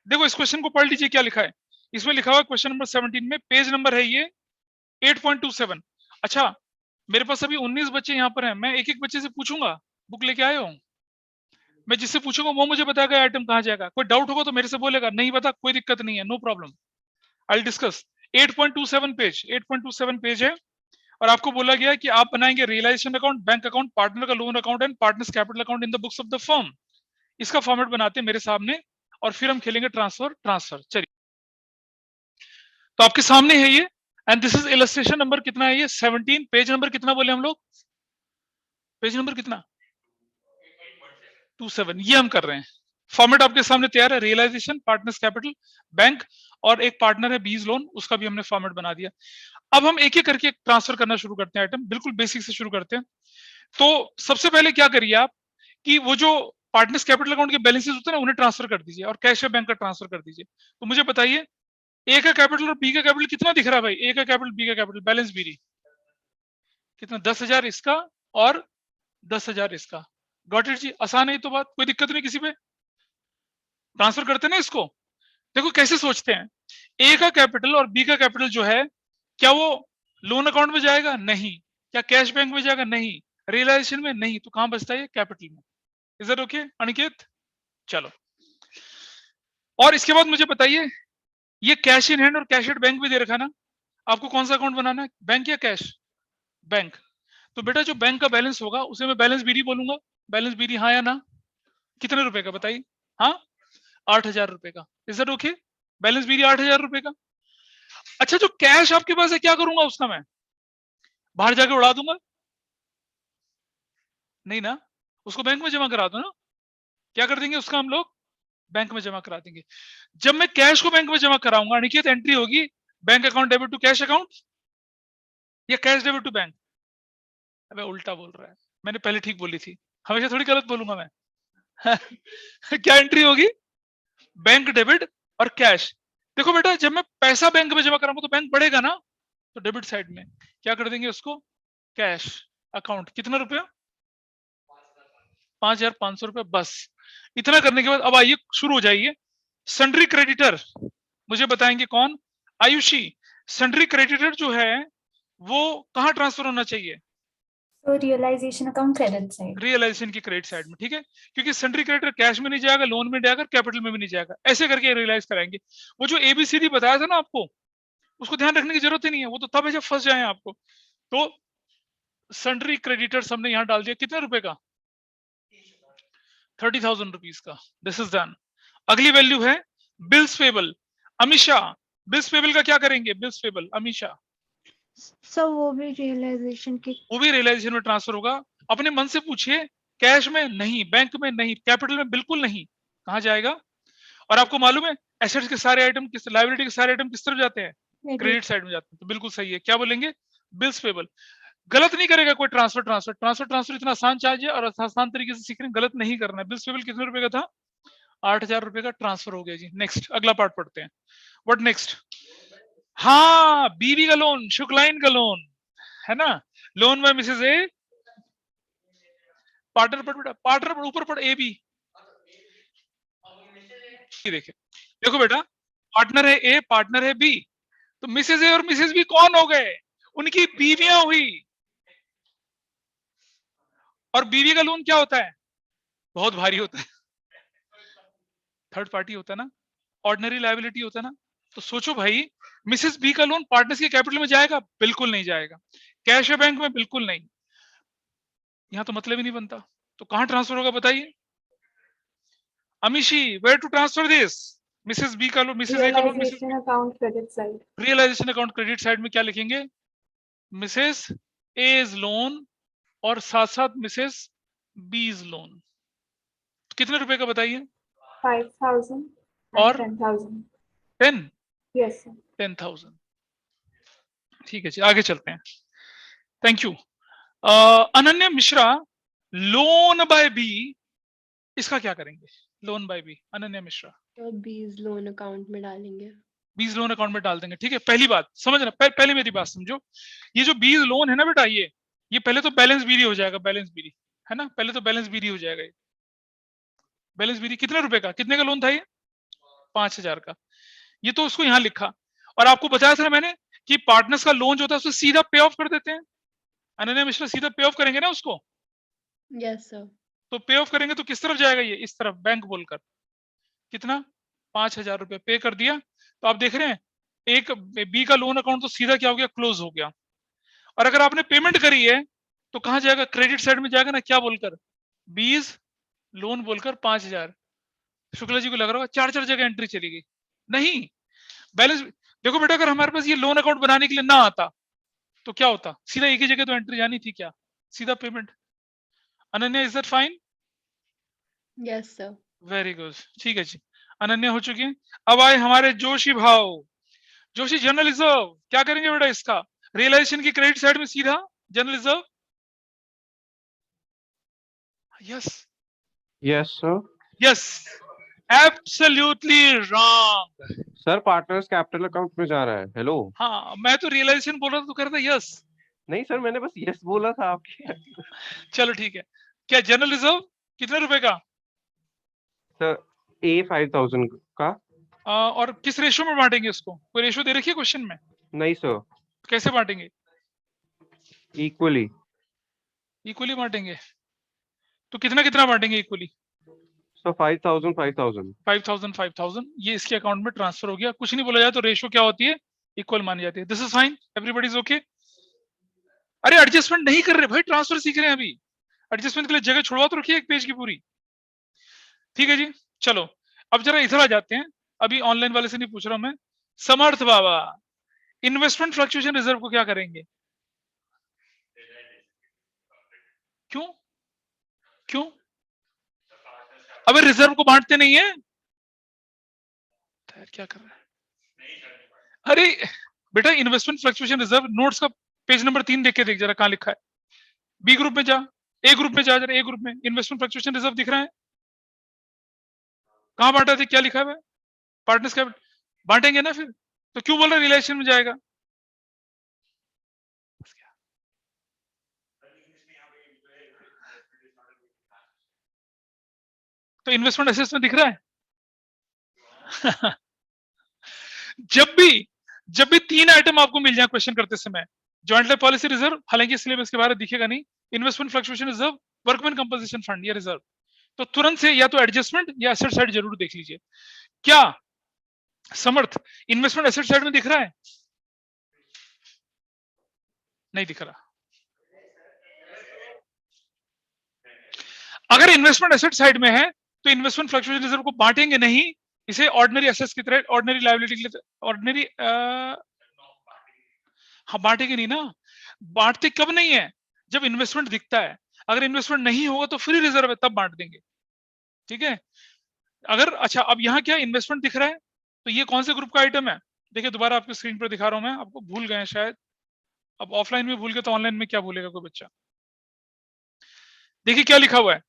देखो इस क्वेश्चन को पढ़ लीजिए क्या लिखा है। इसमें लिखा हुआ क्वेश्चन नंबर 17 में, पेज नंबर है ये 8.27। अच्छा, मेरे पास अभी 19 बच्चे यहाँ पर हैं, मैं एक एक बच्चे से पूछूंगा बुक लेके आए हो, मैं जिससे पूछूंगा वो मुझे बताएगा आइटम कहाँ जाएगा। कोई डाउट होगा तो मेरे से बोलेगा, नहीं पता कोई दिक्कत नहीं है, no problem, I discuss. 8.27 page, 8.27 page है। और आपको बोला गया है कि आप बनाएंगे realization account, bank account, partner का loan account and partners capital account in the books of the firm. इसका फॉर्मेट बनाते हैं मेरे सामने, और फिर हम खेलेंगे ट्रांसफर ट्रांसफर। चलिए, तो आपके सामने है ये, and this is illustration number कितना है ये, 17। पेज नंबर कितना बोले हम लोग, पेज नंबर कितना, 27, ये हम कर रहे हैं। फॉर्मेट आपके सामने तैयार है, रियलाइजेशन, पार्टनर्स कैपिटल, बैंक, और एक पार्टनर है बीज लोन, उसका भी हमने फॉर्मेट बना दिया। अब हम एक एक करके ट्रांसफर करना शुरू करते हैं आइटम, बिल्कुल बेसिक से शुरू करते हैं। तो सबसे पहले क्या करिए आप, कि वो जो पार्टनर्स कैपिटल अकाउंट के बैलेंसेस होते हैं ना, उन्हें ट्रांसफर कर दीजिए, और कैश बैंक का ट्रांसफर कर दीजिए। तो मुझे बताइए, ए का कैपिटल और बी का कैपिटल कितना दिख रहा है भाई, ए का कैपिटल बी का कैपिटल, बैलेंस बीरी कितना, 10,000 इसका और 10,000 इसका। गॉट इट जी, आसान है ये तो बात, कोई दिक्कत नहीं किसी पे। ट्रांसफर करते ना इसको, देखो कैसे सोचते हैं। ए का कैपिटल और बी का कैपिटल जो है, क्या वो लोन अकाउंट में जाएगा, नहीं। क्या कैश बैंक में जाएगा, नहीं। रियलाइजेशन में, नहीं। तो कहां बचता है ये, कैपिटल में। इज दैट ओके अनिकेत, चलो। और इसके बाद मुझे बताइए, ये कैश इन हैंड और कैश एट बैंक भी दे रखा ना, आपको कौन सा अकाउंट बनाना है, बैंक या कैश, बैंक। तो बेटा जो बैंक का बैलेंस होगा उसे मैं बैलेंस बीडी बोलूंगा, बैलेंस बीडी, हाँ या ना, कितने रुपए का बताइए, हाँ 8,000 रुपए का। Is that okay, balance B D 8,000 रुपए का। अच्छा, जो कैश आपके पास है क्या करूंगा उसका, मैं बाहर जाके उड़ा दूंगा, नहीं ना, उसको बैंक में जमा करा दो ना। क्या कर देंगे उसका हम लोग, बैंक में जमा करा देंगे। जब मैं कैश को बैंक में जमा कराऊंगा अनिकेत, एंट्री होगी bank account debit to cash account, या कैश डेबिट टू बैंक। अबे उल्टा बोल रहा है, मैंने पहले ठीक बोली थी, हमेशा थोड़ी गलत बोलूंगा मैं। क्या एंट्री होगी, बैंक डेबिट और कैश। देखो बेटा, जब मैं पैसा बैंक में जमा कराऊंगा तो बैंक बढ़ेगा ना, तो डेबिट साइड में क्या कर देंगे उसको, कैश अकाउंट, कितना रुपया, 5,500 रुपए, बस। इतना करने के बाद अब आइए शुरू हो जाइए। सन्ड्री क्रेडिटर मुझे बताएंगे कौन, आयुषी। सन्ड्री क्रेडिटर जो है वो कहां ट्रांसफर होना चाहिए, तो realization account credit side, realization की क्रेडिट साइड में, ठीक है। क्योंकि सन्ड्री क्रेडिटर कैश में नहीं जाएगा, लोन में जाएगा, कैपिटल में भी नहीं जाएगा, ऐसे करके रियलाइज कराएंगे। वो जो एबीसीडी बताया था ना आपको, उसको ध्यान रखने की जरूरत ही नहीं है, वो तो तब है जब फंस जाए आपको। तो सन्ड्री क्रेडिटर्स हमने यहाँ डाल दिया, कितने रुपए का, 30,000 रुपीज का। This is done. अगली वैल्यू है bills payable, Amisha. Bills payable का क्या करेंगे, बिल्स पेबल अमीशा, सर वो भी रियलाइजेशन की, वो भी रियलाइजेशन में ट्रांसफर होगा। अपने मन से पूछिए, कैश में नहीं, बैंक में नहीं, कैपिटल में बिल्कुल नहीं, कहां जाएगा। और आपको मालूम है एसेट्स के सारे आइटम किस, लायबिलिटी के सारे आइटम किस तरफ जाते हैं, क्रेडिट साइड में जाते हैं। तो बिल्कुल सही है, क्या बोलेंगे, बिल्स पेबल। गलत नहीं करेगा कोई, ट्रांसफर ट्रांसफर ट्रांसफर ट्रांसफर इतना आसान चार्ज है, और आसान तरीके से सीख रहे हैं, गलत नहीं करना है। बिल्स पेबल कितने रुपए का था, 8,000 रुपए का ट्रांसफर हो गया जी। नेक्स्ट अगला पार्ट पढ़ते हैं, व्हाट नेक्स्ट। हाँ, बीवी का लोन, शुक्लाइन का लोन है ना, loan by Mrs A, partner पर बेटा, पार्टनर पर ऊपर पड़ ए बी, देखिए, देखो बेटा, पार्टनर है ए, पार्टनर है बी, तो मिसेज ए और मिसेज बी कौन हो गए? उनकी बीवियां हुई। और बीवी का लोन क्या होता है? बहुत भारी होता है, थर्ड पार्टी होता है ना, ऑर्डिनरी लायबिलिटी होता है ना। तो सोचो भाई, मिसेस बी का लोन पार्टनर्स के कैपिटल में जाएगा? बिल्कुल नहीं जाएगा। कैश है बैंक में? बिल्कुल नहीं। यहां तो मतलब ही नहीं बनता। तो कहां ट्रांसफर होगा बताइए? Amishi, where to transfer this? Mrs B का लोन, मिसेस ए का loan, Mrs Realization account credit side. Realization account credit side में क्या लिखेंगे? मिसेस एज लोन और साथ साथ मिसेस बीज लोन। कितने रुपए का बताइए? 5,000 और and 10,000. 10 Yes, sir. 10,000। ठीक है जी, आगे चलते हैं। Thank you. Ananya Mishra, loan by B, इसका क्या करेंगे? Loan by B, Ananya Mishra. तो बीज लोन अकाउंट में डालेंगे। बीज लोन अकाउंट में डाल देंगे, ठीक है। पहली बात समझना, पहले मेरी बात समझो। ये जो बीज लोन है ना बेटा, ये पहले तो बैलेंस बीरी हो जाएगा, बैलेंस बीरी है ना, पहले तो बैलेंस बीरी हो जाएगा। ये बैलेंस बीरी कितने रुपए का, कितने का लोन था ये? 5,000 का। ये तो उसको यहाँ लिखा। और आपको बताया था ना मैंने कि पार्टनर्स का लोन जो होता है उसको सीधा पे ऑफ कर देते हैं। अनन्या मिश्रा सीधा पे ऑफ करेंगे ना उसको, यस सर। तो पे ऑफ करेंगे तो किस तरफ जाएगा ये? इस तरफ, बैंक बोलकर। कितना? 5,000 रुपए पे कर दिया। तो आप देख रहे हैं, एक बी का लोन अकाउंट तो सीधा क्या हो गया? क्लोज हो गया। और अगर आपने पेमेंट करी है तो कहां जाएगा? क्रेडिट साइड में जाएगा ना, क्या बोलकर? बीज लोन बोलकर 5,000। शुक्ला जी को लग रहा होगा 4-4 जगह एंट्री चली गई। नहीं, बैलेंस देखो बेटा, अगर हमारे पास ये लोन अकाउंट बनाने के लिए ना आता तो क्या होता? सीधा एक ही जगह तो एंट्री जानी थी, क्या सीधा payment? Ananya, is that fine? Yes sir. Very good, ठीक है जी, अनन्या हो चुकी है। अब आए हमारे जोशी भाव। जोशी, जनरल रिजर्व क्या करेंगे बेटा इसका? रियलाइजेशन की क्रेडिट साइड में सीधा general reserve. Yes yes sir. Yes, absolutely wrong. Sir partners capital account में जा रहा है। हेलो। हाँ, मैं तो रियलाइजेशन बोल रहा था, तो कह रहा था यस। नहीं सर, मैंने बस यस बोला था आपके। चलो ठीक है। क्या जनरल रिजर्व कितने रुपए का? सर ए 5,000 का। और किस रेशियो में बांटेंगे इसको? कोई रेशियो दे रखी है क्वेश्चन में? नहीं सर, कैसे बांटेंगे? इक्वली। इक्वली बांटेंगे। तो कितना कितना बांटेंगे इक्वली? सर 5,000 5,000। 5,000 5,000, ये इसके अकाउंट में ट्रांसफर हो गया। कुछ नहीं बोला जाए तो रेशियो क्या होती है? इक्वल मानी जाती है। This is fine, everybody is okay. अरे एडजस्टमेंट नहीं कर रहे भाई, ट्रांसफर सीख रहे हैं अभी। एडजस्टमेंट के लिए जगह छुड़वा तो रखिए एक पेज की पूरी। ठीक है जी, चलो अब जरा इधर आ जाते हैं। अभी ऑनलाइन वाले से नहीं पूछ रहा हूं मैं। समर्थ बाबा, इन्वेस्टमेंट फ्लक्चुएशन रिजर्व को क्या करेंगे? क्यों क्यों? अबे रिजर्व को बांटते नहीं है यार, क्या कर रहा है? अरे बेटा, इन्वेस्टमेंट फ्लक्चुएशन रिजर्व नोट्स का पेज नंबर 3 देख के देख जरा, कहां लिखा है? बी ग्रुप में जा, ए ग्रुप में जा जरा, ए ग्रुप में इन्वेस्टमेंट फ्लक्चुएशन रिजर्व दिख रहा है? कहां बांटा थे, क्या लिखा है? पार्टनर्स का बांटेंगे ना फिर, तो क्यों बोल रहे रिलेशन में जाएगा? तो इन्वेस्टमेंट एसेट्स में दिख रहा है। जब भी 3 आइटम आपको मिल जाए क्वेश्चन करते समय, जॉइंट लाइफ पॉलिसी रिजर्व, हालांकि सिलेबस के बारे में दिखेगा नहीं, investment fluctuation reserve, workman compensation fund, ये रिजर्व, तो तुरंत से या तो एडजस्टमेंट या एसेट साइड जरूर देख लीजिए। क्या समर्थ, इन्वेस्टमेंट एसेट साइड में दिख रहा है? नहीं दिख रहा। अगर इन्वेस्टमेंट एसेट साइड में है तो इन्वेस्टमेंट फ्लक्चुएशन रिजर्व को बांटेंगे नहीं, इसे ऑर्डिनरी एसेट्स की तरह, ऑर्डिनरी लायबिलिटी के लिए, ऑर्डिनरी हाँ बांटेंगे नहीं ना। बांटते कब नहीं है? जब इन्वेस्टमेंट दिखता है। अगर इन्वेस्टमेंट नहीं होगा तो फ्री रिजर्व है, तब बांट देंगे। ठीक है। अगर अच्छा, अब यहाँ क्या इन्वेस्टमेंट दिख रहा है, तो ये कौन से ग्रुप का आइटम है? देखिए दोबारा आपकी स्क्रीन पर दिखा रहा हूं मैं, आपको भूल गए शायद। अब ऑफलाइन में भूल गए तो ऑनलाइन में क्या भूलेगा कोई बच्चा? देखिए क्या लिखा हुआ है,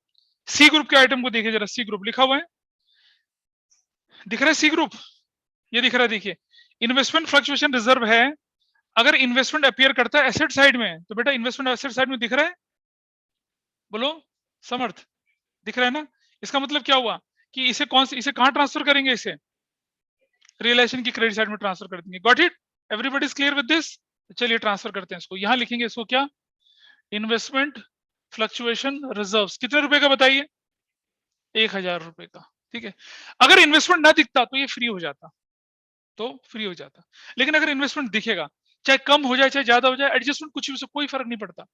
सी ग्रुप के आइटम को देखिए जरा, सी ग्रुप लिखा हुआ है, दिख रहा है सी ग्रुप? ये दिख रहा है, देखिए इन्वेस्टमेंट फ्लक्चुएशन रिजर्व है। अगर इन्वेस्टमेंट अपीयर करता है एसेट साइड में, तो बेटा इन्वेस्टमेंट एसेट साइड में दिख रहा है? बोलो समर्थ, दिख रहा है ना? इसका मतलब क्या हुआ कि इसे कहाँ ट्रांसफर करेंगे, इसे रियलाइजेशन की क्रेडिट साइड में ट्रांसफर कर देंगे। Got it, everybody is clear with this? चलिए ट्रांसफर करते हैं इसको, यहां लिखेंगे इसको क्या, इन्वेस्टमेंट फ्लक्चुएशन रिजर्व्स। कितने रुपए का बताइए, 1000 रुपए का। ठीक है, अगर इन्वेस्टमेंट ना दिखता तो ये फ्री हो जाता, लेकिन अगर इन्वेस्टमेंट दिखेगा, चाहे कम हो जाए चाहे ज्यादा हो जाए, एडजस्टमेंट कुछ भी, उससे कोई फर्क नहीं पड़ता।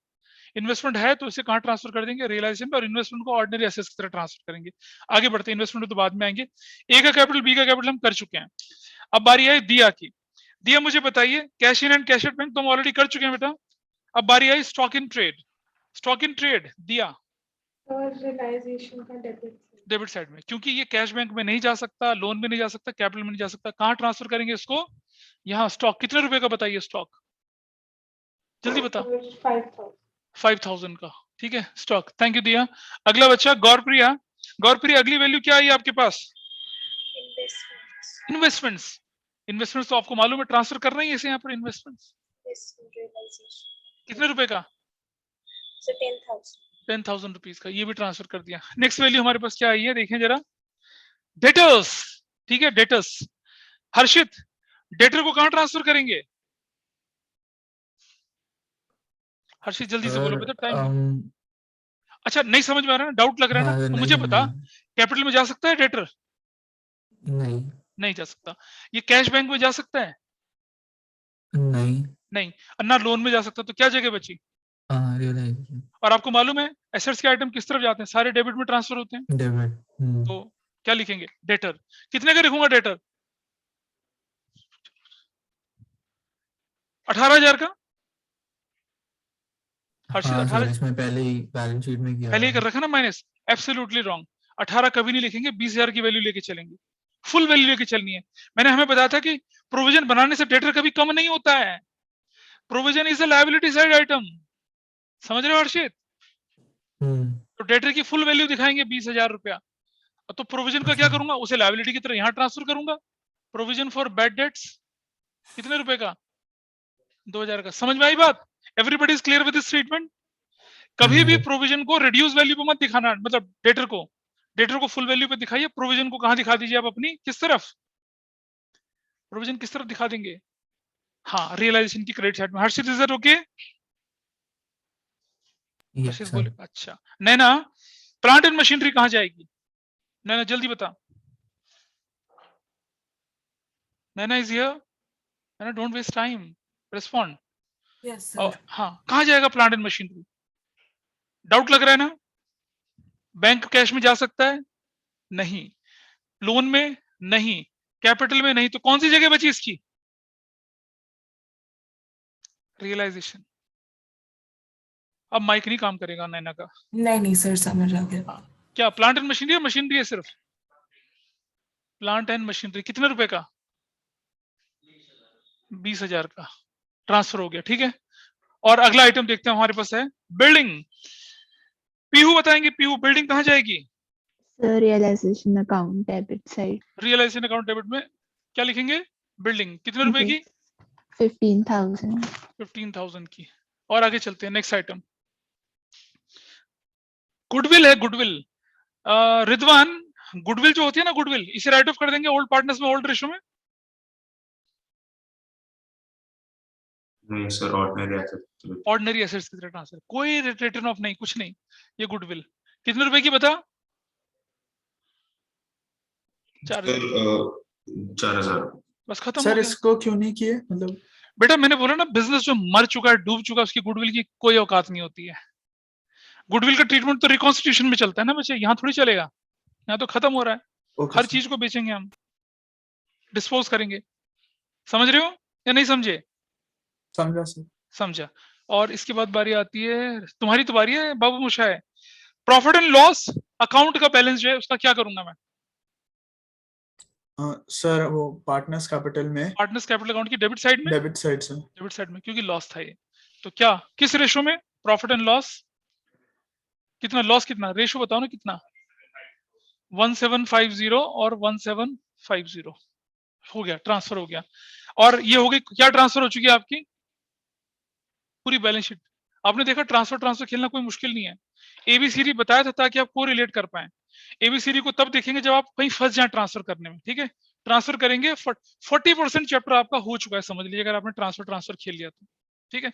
इन्वेस्टमेंट है तो इसे कहां ट्रांसफर कर देंगे, रियलाइजेशन पे, और इन्वेस्टमेंट को ऑर्डिनरी एसेट्स की तरह ट्रांसफर करेंगे। आगे बढ़ते हैं, इन्वेस्टमेंट तो बाद में आएंगे। ए का कैपिटल बी का कैपिटल हम कर चुके हैं। अब बारी है दिया की। दिया मुझे बताइए, cash in and cash out bank तो हम ऑलरेडी कर चुके हैं बेटा। अब बारी आई stock in trade. Stock in trade दिया और रियलाइजेशन का डेबिट साइड में, क्योंकि ये कैश बैंक में नहीं जा सकता, लोन में नहीं जा सकता, कैपिटल में नहीं जा सकता, कहां ट्रांसफर करेंगे इसको, यहाँ स्टॉक। कितने रुपए का बताइए स्टॉक, जल्दी बता। 5000 5000 का, ठीक है स्टॉक। थैंक यू दिया। अगला बच्चा गौरप्रिया। गौरप्रिया अगली वैल्यू क्या आई आपके पास, इन्वेस्टमेंट्स। इन्वेस्टमेंट्स तो आपको मालूम है ट्रांसफर करना ही है इसे यहाँ पर, इन्वेस्टमेंट्स कितने रुपए का, 10,000 रुपीज का, ये भी ट्रांसफर कर दिया। नेक्स्ट वैल्यू हमारे पास क्या आई है, देखें जरा, डेटर्स। ठीक है, डेटर्स। हर्षित, डेटर को कहां ट्रांसफर करेंगे, हर्षित जल्दी से बोलो बेटा, टाइम। अच्छा नहीं समझ में आ रहा है, डाउट लग रहा है ना, तो मुझे बता, कैपिटल में जा सकता है डेटर, नहीं जा सकता। ये कैश बैंक में जा सकता है, नहीं। अन्ना लोन में जा सकता, तो क्या जगह बची, रियलाइजेशन और आपको मालूम है एसेट्स के आइटम किस तरफ जाते हैं, सारे डेबिट में ट्रांसफर होते हैं। डेबिट। तो क्या लिखेंगे, डेटर। कितने का लिखूंगा डेटर, 18,000 का। हर्षित, हाँ 18 सर, इसमें पहले ही बैलेंस शीट में किया पहले ही हुआ कर रखा ना माइनस, एब्सोल्युटली रॉन्ग। 18 कभी नहीं लिखेंगे, 20,000 की वैल्यू लेके चलेंगे, फुल वैल्यू लेके चलनी है। मैंने हमें बताया था कि प्रोविजन बनाने से डेटर कभी कम नहीं होता है, provision is a liability side item, समझ रहे हो हर्षित। तो डेटर की फुल वैल्यू दिखाएंगे 20,000 रुपया, तो प्रोविजन का क्या अच्छा। करूंगा, उसे लायबिलिटी की तरह यहां ट्रांसफर करूंगा। प्रोविजन फॉर बैड डेट्स कितने रुपए का, 2,000 का। समझ में आई बात, everybody is clear with this statement. कभी भी प्रोविजन को रिड्यूस वैल्यू पे मत दिखाना, मतलब डेटर को फुल वैल्यू पे दिखाइए, प्रोविजन को कहां दिखा दीजिए आप अपनी, किस तरफ, प्रोविजन किस तरफ दिखा देंगे, हाँ रियलाइजेशन की क्रेडिट साइड में। हर्षित इज दैट ओके, हर्षित बोले अच्छा। नैना, प्लांट एंड मशीनरी कहां जाएगी, नैना जल्दी बता। Naina is here, Naina don't waste time, respond. Yes sir. हाँ कहां जाएगा प्लांट एंड मशीनरी, डाउट लग रहा है ना। बैंक कैश में जा सकता है, नहीं। लोन में नहीं, कैपिटल में नहीं, तो कौन सी जगह बची इसकी, रियलाइजेशन। अब माइक नहीं काम करेगा नैना का। नहीं सर, समझ आ गया। क्या प्लांट एंड मशीनरी है, मशीनरी है सिर्फ, प्लांट एंड मशीनरी। कितने रुपए का, 20,000 का ट्रांसफर हो गया, ठीक है। और अगला आइटम देखते हैं हमारे पास है बिल्डिंग। पीहू बताएंगे, पीहू बिल्डिंग कहां जाएगी, realization account debit side. Realization account debit में क्या लिखेंगे, बिल्डिंग। कितने रुपए की, 15,000। 15,000 की। और आगे चलते हैं, नेक्स्ट आइटम गुडविल है, गुडविल। रिदवान, गुडविल जो होती है ना, गुडविल इसे राइट ऑफ कर देंगे ओल्ड पार्टनर्स में, ओल्ड रेशो में। नहीं सर, ऑर्डिनरी एसेट्स की तरह ट्रांसफर, कोई रिटर्न ऑफ नहीं, कुछ नहीं, ये गुडविल। कितने रुपए की बता, 4,000। बस खत्म हो सर गया। इसको क्यों नहीं किए, मतलब बेटा मैंने बोला ना, बिजनेस जो मर चुका है, डूब चुका है, उसकी गुडविल की कोई औकात नहीं होती है। गुडविल का ट्रीटमेंट तो रिकॉन्स्टिट्यूशन में चलता है ना बच्चे, यहाँ थोड़ी चलेगा, यहाँ तो खत्म हो रहा है। हर चीज को बेचेंगे हम, डिस्पोज करेंगे, समझ रहे हो या नहीं समझे, समझा सर। समझा। और इसके बाद बारी आती है, तुम्हारी तो बारी है बाबू मुशाह, प्रॉफिट एंड लॉस अकाउंट का बैलेंस जो है उसका क्या करूंगा मैं, सर वो पार्टनर्स कैपिटल में, पार्टनर्स कैपिटल अकाउंट की डेबिट साइड में, डेबिट साइड से, डेबिट साइड में, क्योंकि लॉस था ये। तो क्या किस रेशो में, प्रॉफिट एंड लॉस कितना, लॉस कितना, रेशो बताओ ना कितना, 1750 और 1750 हो गया, ट्रांसफर हो गया। और ये हो गई, क्या ट्रांसफर हो चुकी है आपकी पूरी बैलेंस शीट। आपने देखा ट्रांसफर खेलना कोई मुश्किल नहीं है, एबीसीडी बताया था ताकि आप को रिलेट कर पाए। एबीसीडी को तब देखेंगे जब आप कहीं फंस जाए ट्रांसफर करने में, ठीक है। ट्रांसफर करेंगे 40% चैप्टर आपका हो चुका है, समझ लीजिए, अगर आपने ट्रांसफर खेल लिया तो, ठीक है।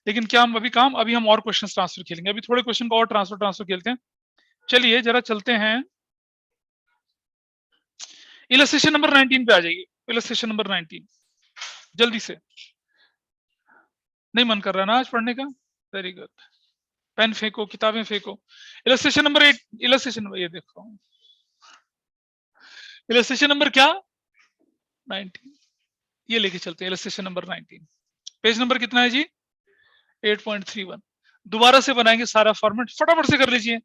लेकिन क्या हम अभी हम और क्वेश्चन ट्रांसफर खेलेंगे, अभी थोड़े क्वेश्चन को और ट्रांसफर खेलते हैं। चलिए जरा चलते हैं, इलस्ट्रेशन नंबर 19 पे आ जाइए। इलस्ट्रेशन नंबर 19 जल्दी से, नहीं मन कर रहा ना आज पढ़ने का, वेरी गुड, पेन फेंको, किताबें फेंको। इलस्ट्रेशन नंबर 8, इलस्ट्रेशन नंबर, ये देखो इलस्ट्रेशन नंबर क्या, 19, ये लेके चलते हैं। इलस्ट्रेशन नंबर 19, पेज नंबर कितना है जी, 8.31। दोबारा से बनाएंगे सारा फॉर्मेट, फटाफट से कर लीजिए।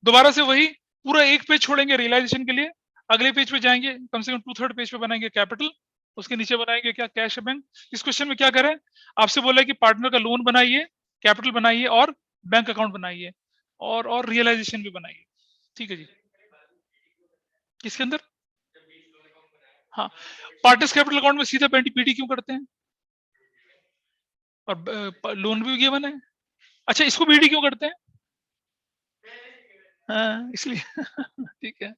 दोबारा से वही पूरा एक पेज छोड़ेंगे रियलाइजेशन के लिए, अगले पेज पे जाएंगे, कम से कम 2/3 पेज पे बनाएंगे कैपिटल, उसके नीचे बनाएंगे क्या, कैश बैंक। इस क्वेश्चन में क्या करें, आपसे बोला है कि पार्टनर का लोन बनाइए, कैपिटल बनाइए और बैंक अकाउंट बनाइए और रियलाइजेशन भी बनाइए, ठीक है जी। किसके अंदर, हाँ, पार्टनर्स कैपिटल अकाउंट में सीधा पीडी क्यों करते हैं, और लोन भी गिवन है, अच्छा इसको बीडी क्यों करते हैं, हाँ इसलिए ठीक है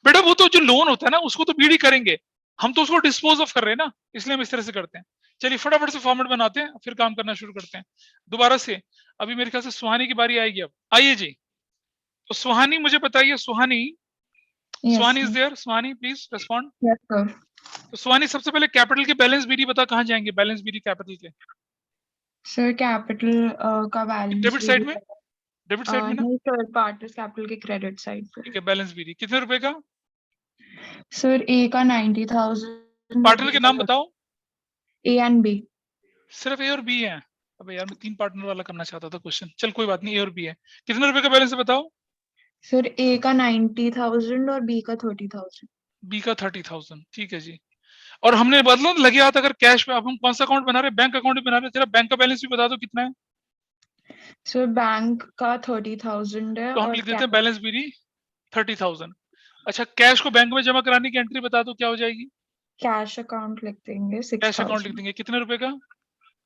बेटा, वो तो जो लोन होता है ना उसको तो बीडी करेंगे, हम तो उसको डिस्पोज ऑफ कर रहे हैं ना, इसलिए हम इस तरह से करते हैं। चलिए फटाफट से फॉर्मेट बनाते हैं, फिर काम करना शुरू करते हैं दोबारा से। अभी मेरे ख्याल से सुहानी की बारी आएगी, अब आइए जी। तो सुहानी मुझे बताइए, Suhani, Suhani is there, Suhani please respond. Yes, sir. तो सुहानी सबसे पहले कैपिटल के बैलेंस बीडी बता, कहाँ जाएंगे बैलेंस बीडी कैपिटल के, Sir, capital का balance डेबिट sheet साइड में, डेबिट साइड में ना, नहीं sir, partners capital के credit side पे। ठीक है। बैलेंस बीडी कितने रुपए का, Sir, A का 90,000। पार्टनर के नाम बताओ, A and B। सिर्फ ए और बी है। अबे यार मैं 3 पार्टनर वाला करना चाहता था क्वेश्चन, चल कोई बात नहीं, ए और बी है। कितने रुपए का बैलेंस है बताओ, Sir, A का 90,000 और B का 30,000। बी का 30,000, ठीक है जी। और हमने बदला लगे हाथ अगर कैश पे, अब हम कौन सा अकाउंट बना रहे हैं, बैंक अकाउंट भी बना रहे हैं, जरा बैंक का बैलेंस भी बता दो कितना है। Sir, बैंक का 30,000 है तो हम और लिख देते हैं बैलेंस बीडी 30,000। अच्छा कैश को बैंक में जमा कराने की एंट्री बता दो क्या हो जाएगी, कैश अकाउंट लिख देंगे कैश अकाउंट लिख 6,000। देंगे, कितने रुपए का,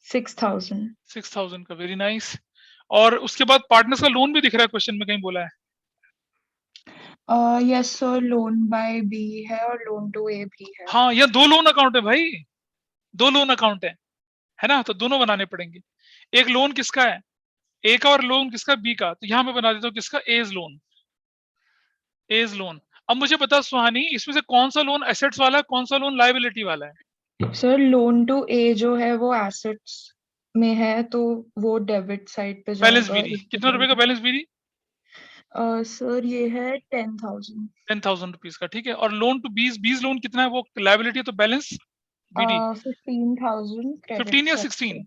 6,000। 6,000 का, वेरी नाइस। और उसके बाद पार्टनर्स का लोन भी दिख रहा है क्वेश्चन में, कहीं बोला है, yes sir, loan by B है और लोन टू A भी है। हाँ ये 2 लोन अकाउंट है भाई, 2 लोन अकाउंट है ना, तो दोनों बनाने पड़ेंगे। एक लोन किसका है, ए का, और लोन किसका, बी का। तो यहाँ मैं बना देता हूँ किसका, एज लोन, एज लोन। अब मुझे बता सुहानी, इसमें से कौन सा लोन एसेट्स वाला है, कौन सा लोन लायबिलिटी वाला है। सर लोन टू A जो है वो एसेट्स में है, तो वो डेबिट साइड पे बैलेंस जाएगा। बीडी कितना रुपए का, बैलेंस बीडी सर ये है 10,000। 10,000 रुपीज का, ठीक है। और लोन टू बीज लोन कितना है, वो लायबिलिटी है, तो बैलेंस बीडी 15,000 15 या 16,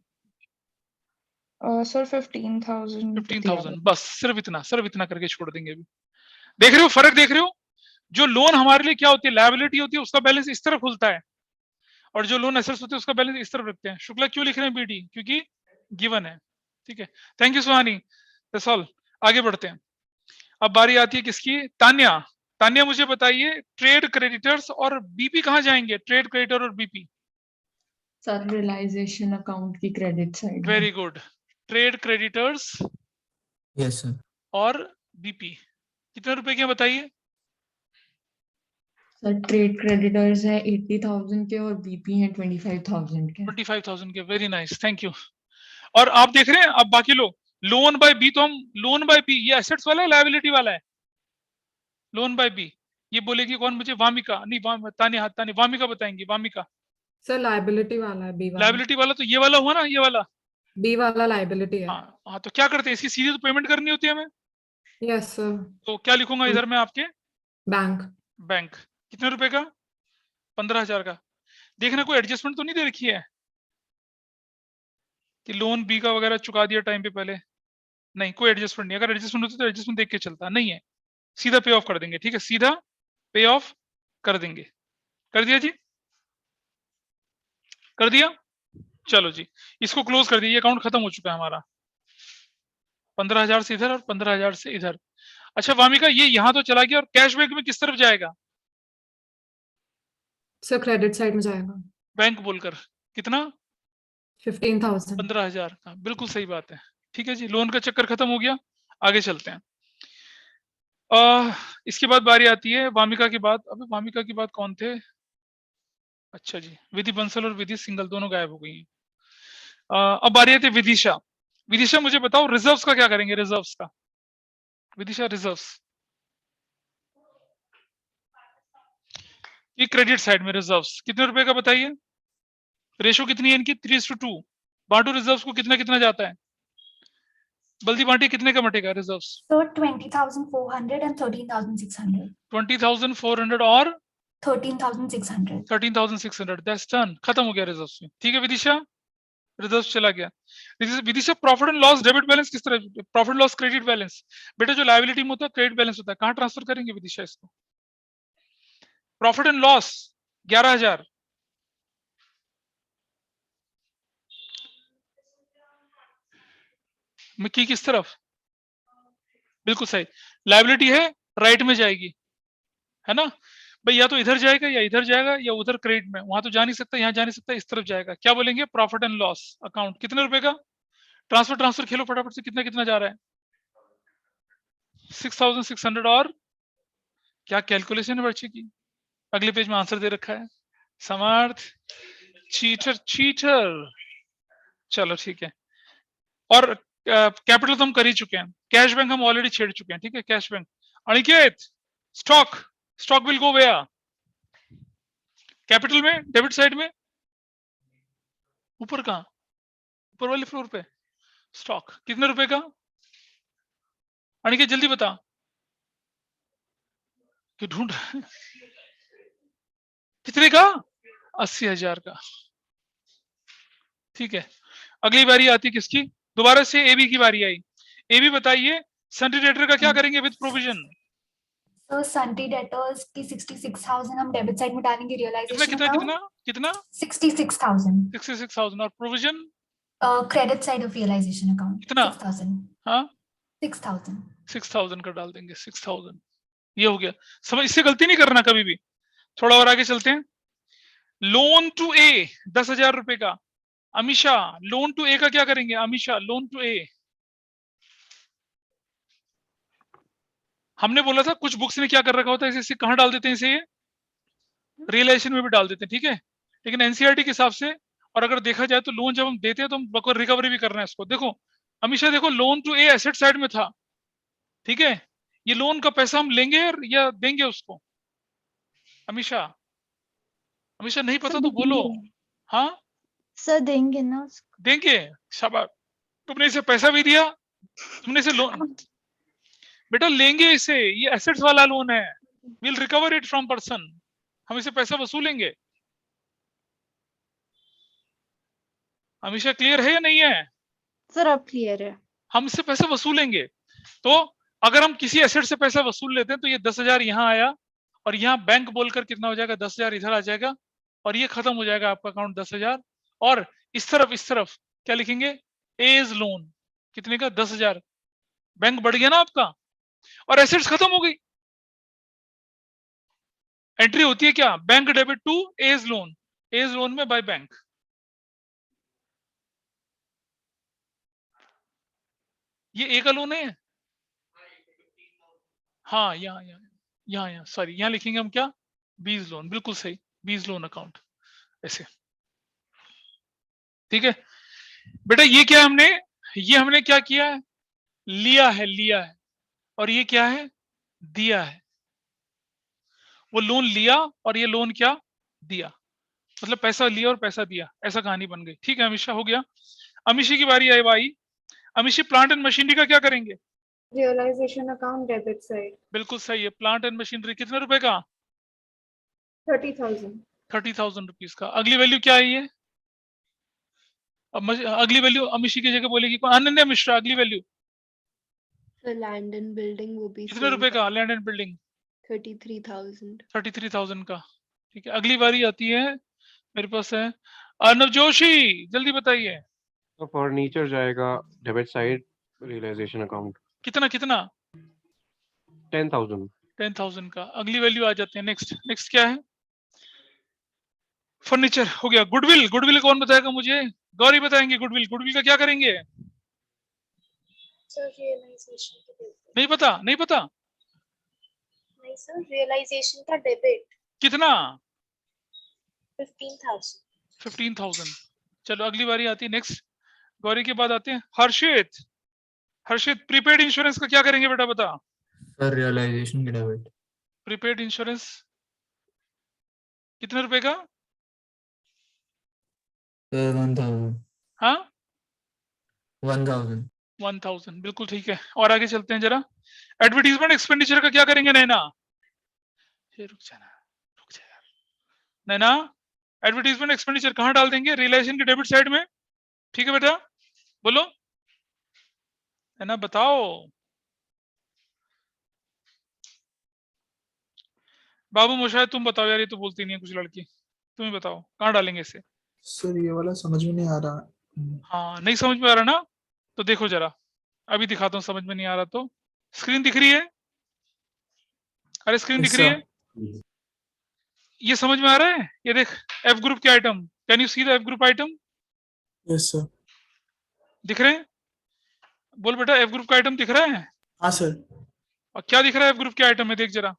सर 15,000 15,000 बस, सिर्फ इतना करके छोड़ देंगे अभी। देख रहे हो फर्क, देख रहे हो, जो लोन हमारे लिए क्या होती है, लायबिलिटी होती है, उसका बैलेंस इस तरफ खुलता है, और जो लोन एसेट्स होते हैं उसका बैलेंस इस तरफ रखते हैं। शुक्ला क्यों लिख रहे हैं बीडी, क्योंकि गिवन है, ठीक है। Thank you Suhani, that's all. आगे बढ़ते हैं, अब बारी आती है किसकी, तान्या। तान्या मुझे बताइए, ट्रेड क्रेडिटर्स और बीपी कहाँ जाएंगे, ट्रेड क्रेडिटर और बीपी। सर रियलाइजेशन अकाउंट की credit side. Very good, trade creditors yes sir. और बीपी कितने रुपए के हैं बताइए। सर ट्रेड क्रेडिटर्स है 80,000 के और बीपी है 25,000 के। 25,000 के, वेरी नाइस, थैंक यू। और आप देख रहे हैं, अब बाकी लोग, लोन बाय बी, तो हम लोन बाय बी, ये एसेट्स वाला है लायबिलिटी वाला है, लोन बाय बी। ये बोलेगी कौन मुझे, वामिका, नहीं तान्या, तान्या, वामिका बताएंगी, वामिका। सर लायबिलिटी वाला है, बी वाला। लायबिलिटी वाला तो ये वाला हुआ ना, ये वाला, बी वाला लायबिलिटी है। हाँ तो क्या करते हैं, इसकी सीधे तो पेमेंट करनी होती है हमें। Yes sir. तो क्या लिखूंगा इधर मैं आपके, बैंक। बैंक कितने रुपए का, 15,000 का। देखना कोई एडजस्टमेंट तो नहीं दे रखी है कि लोन बी का वगैरह चुका दिया टाइम पे पहले, नहीं कोई एडजस्टमेंट नहीं। अगर एडजस्टमेंट होती तो एडजस्टमेंट देख के चलता, नहीं है, सीधा पे ऑफ कर देंगे, ठीक है, सीधा पे ऑफ कर देंगे। कर दिया जी, कर दिया, चलो जी इसको क्लोज कर दिया, ये अकाउंट खत्म हो चुका है हमारा। 15,000 से इधर और 15,000 से इधर। अच्छा वामिका, ये यहाँ तो चला गया, और कैशबैक में किस तरफ जाएगा, सर क्रेडिट साइड में जाएगा। बैंक बोलकर कितना, 15,000। 15,000 का, बिल्कुल सही बात है, ठीक है जी। लोन का चक्कर खत्म हो गया, आगे चलते हैं। इसके बाद बारी आती है वामिका की बात। अबे वामिका की बात कौन थे? अच्छा जी, विधि बंसल और विधि सिंगल दोनों गायब हो गई हैं। अब बारी आती है विदिशा। विदिशा मुझे बताओ रिजर्व्स का क्या करेंगे? रिजर्व्स का विदिशा, रिजर्व्स ये क्रेडिट साइड में रिजर्व्स कितने रुपए का बताइए? रेशो कितनी है इनकी? 3:2। बांटो रिजर्व्स को, कितना कितना जाता है? बल्दी बांटी, कितने का मटेगा रिजर्व्स? So 20,400 and 13,600. 20,400 और 13,600. 13,600। दैट्स डन, खत्म हो गया रिजर्व्स में। ठीक है विदिशा, रिजर्व्स चला गया। Vidisha profit and loss debit balance किस तरह? प्रॉफिट लॉस क्रेडिट बैलेंस बेटा जो लायबिलिटी में होता है क्रेडिट बैलेंस होता है, कहां ट्रांसफर करेंगे विदिशा इसको? Profit and loss 11,000। में की किस तरफ? बिल्कुल सही, लायबिलिटी है राइट में जाएगी, है ना भाई? या तो इधर जाएगा या इधर जाएगा या उधर क्रेडिट में, वहां तो जा नहीं सकता, यहाँ जा नहीं सकता, इस तरफ जाएगा। क्या बोलेंगे? Profit and loss account. कितने रुपए का? ट्रांसफर खेलो फटाफट से, कितना कितना जा रहा है? 6,600 और क्या कैलकुलेशन है बच्चे की? अगले पेज में आंसर दे रखा है। समर्थ चीटर। चलो ठीक है। और कैपिटल तो हम कर ही चुके हैं, कैश बैंक हम ऑलरेडी छेड़ चुके हैं। ठीक है, cash bank. Aniket, stock will go where? Capital में, डेबिट साइड में, ऊपर कहां? ऊपर वाले फ्लोर पे स्टॉक। कितने रुपए का? अनिकेत जल्दी बता, कि ढूंढ कितने का? 80,000 का। ठीक है, अगली बारी आती है किसकी? दोबारा से एबी की बारी आई। एबी बताइए सन्ड्री डेटर का क्या करेंगे with provision? So sundry debtors की 66,000 हम डेबिट साइड में डालेंगे कितना रियलाइजेशन कितना अकाउंट। कितना कितना? 66,000 66,000 और provision credit side of realization account. कितना? 6,000। हाँ 6,000। 6,000 का डाल देंगे। 6,000 ये हो गया। समझ, इससे गलती नहीं करना कभी भी। थोड़ा और आगे चलते हैं। लोन टू ए 10,000 रुपए का। अमीशा लोन टू ए का क्या करेंगे? अमीशा लोन टू ए, हमने बोला था कुछ बुक्स में क्या कर रखा होता है, इसे कहां डाल देते हैं? इसे रियलाइजेशन में भी डाल देते हैं। ठीक है, लेकिन एनसीईआरटी के हिसाब से और अगर देखा जाए तो लोन जब हम देते हैं तो हम रिकवरी भी करना है इसको। देखो अमीशा, देखो loan to A asset side में था। ठीक है, ये लोन का पैसा हम लेंगे या देंगे उसको? अमीशा नहीं पता तो बोलो। हाँ सर देंगे ना उसको। देंगे, शाबाश। तुमने इसे पैसा भी दिया, तुमने इसे लोन, बेटा लेंगे इसे, ये एसेट्स वाला लोन है। Will recover it from person, हम इसे पैसा वसूलेंगे। हमेशा क्लियर है या नहीं है? सर अब क्लियर है। हम इससे पैसा वसूलेंगे। तो अगर हम किसी एसेट से पैसा वसूल लेते हैं तो ये 10,000 यहाँ आया और यहाँ बैंक बोलकर कितना हो जाएगा? 10,000 इधर आ जाएगा और ये खत्म हो जाएगा आपका अकाउंट 10,000। और इस तरफ क्या लिखेंगे? एज लोन कितने का? 10,000। बैंक बढ़ गया ना आपका और एसेट्स खत्म हो गई। एंट्री होती है क्या? Bank debit to A's loan में बाय बैंक। ये ए का लोन है। हाँ यहाँ सॉरी, यहाँ लिखेंगे हम क्या? बीज लोन। बिल्कुल सही, बीज लोन अकाउंट ऐसे। ठीक है बेटा, ये क्या हमने क्या किया है? लिया है। और ये क्या है? दिया है। वो लोन लिया और ये लोन क्या? दिया। मतलब पैसा लिया और पैसा दिया, ऐसा कहानी बन गई। ठीक है अमीशा, हो गया। अमीशी की बारी आई भाई। अमीशी प्लांट एंड मशीनरी का क्या करेंगे? Realization account debit side. बिल्कुल सही है। प्लांट एंड मशीनरी कितने रुपए का? 30,000। 30,000 रुपीज का। अगली वैल्यू क्या है ये? अब अगली वैल्यू अमीशी की जगह बोलेगी कौन? अनन्या मिश्रा। अगली वैल्यू लैंड एंड बिल्डिंग वो भी कितने रुपए का? Land and building 33,000। 33,000 का। ठीक है, अगली बारी आती है मेरे पास है अर्नव जोशी, जल्दी बताइए। तो फर्नीचर जाएगा डेबिट साइड रियलाइजेशन अकाउंट। कितना 10,000। 10,000 का। अगली वैल्यू आ जाते हैं। नेक्स्ट क्या है? फर्नीचर हो गया। गुडविल कौन बताएगा मुझे? गौरी बताएंगे। गुडविल का क्या करेंगे? सर रियलाइजेशन नहीं पता। नहीं सर, रियलाइजेशन का डेबिट कितना? 15,000. 15,000। चलो अगली बारी आती है नेक्स्ट। गौरी के बाद आते हैं हर्षित। हर्षित प्रीपेड इंश्योरेंस का क्या करेंगे बेटा बता? सर रियलाइजेशन के डेबिट प्रीपेड इंश्योरेंस कितने रुपए का? सर 1000 हाँ 1000 1000 बिल्कुल ठीक है। और आगे चलते हैं जरा। एडवर्टीजमेंट एक्सपेंडिचर का क्या करेंगे नैना? रुक जाना, रुक जा यार। नैना एडवर्टीजमेंट एक्सपेंडिचर कहाँ डाल देंगे? रियलाइजेशन के डेबिट साइड में, ठीक है बेटा? बोलो नैना बताओ। बाबू मोशायद तुम बताओ यार, ये तो बोलती नहीं है कुछ लड़की। तुम ही बताओ कहाँ डालेंगे इसे? सर ये वाला समझ में नहीं आ रहा। हाँ नहीं समझ में आ रहा ना, तो देखो जरा अभी दिखाता हूँ। समझ में नहीं आ रहा तो स्क्रीन दिख रही है? अरे स्क्रीन दिख रही है? ये समझ में आ रहा है? ये देख एफ ग्रुप के item, can you see the F group item? Yes sir. दिख रहे हैं? बोल बेटा एफ ग्रुप का आइटम दिख रहा है? हाँ सर। और क्या दिख रहा है एफ ग्रुप के आइटम में? देख जरा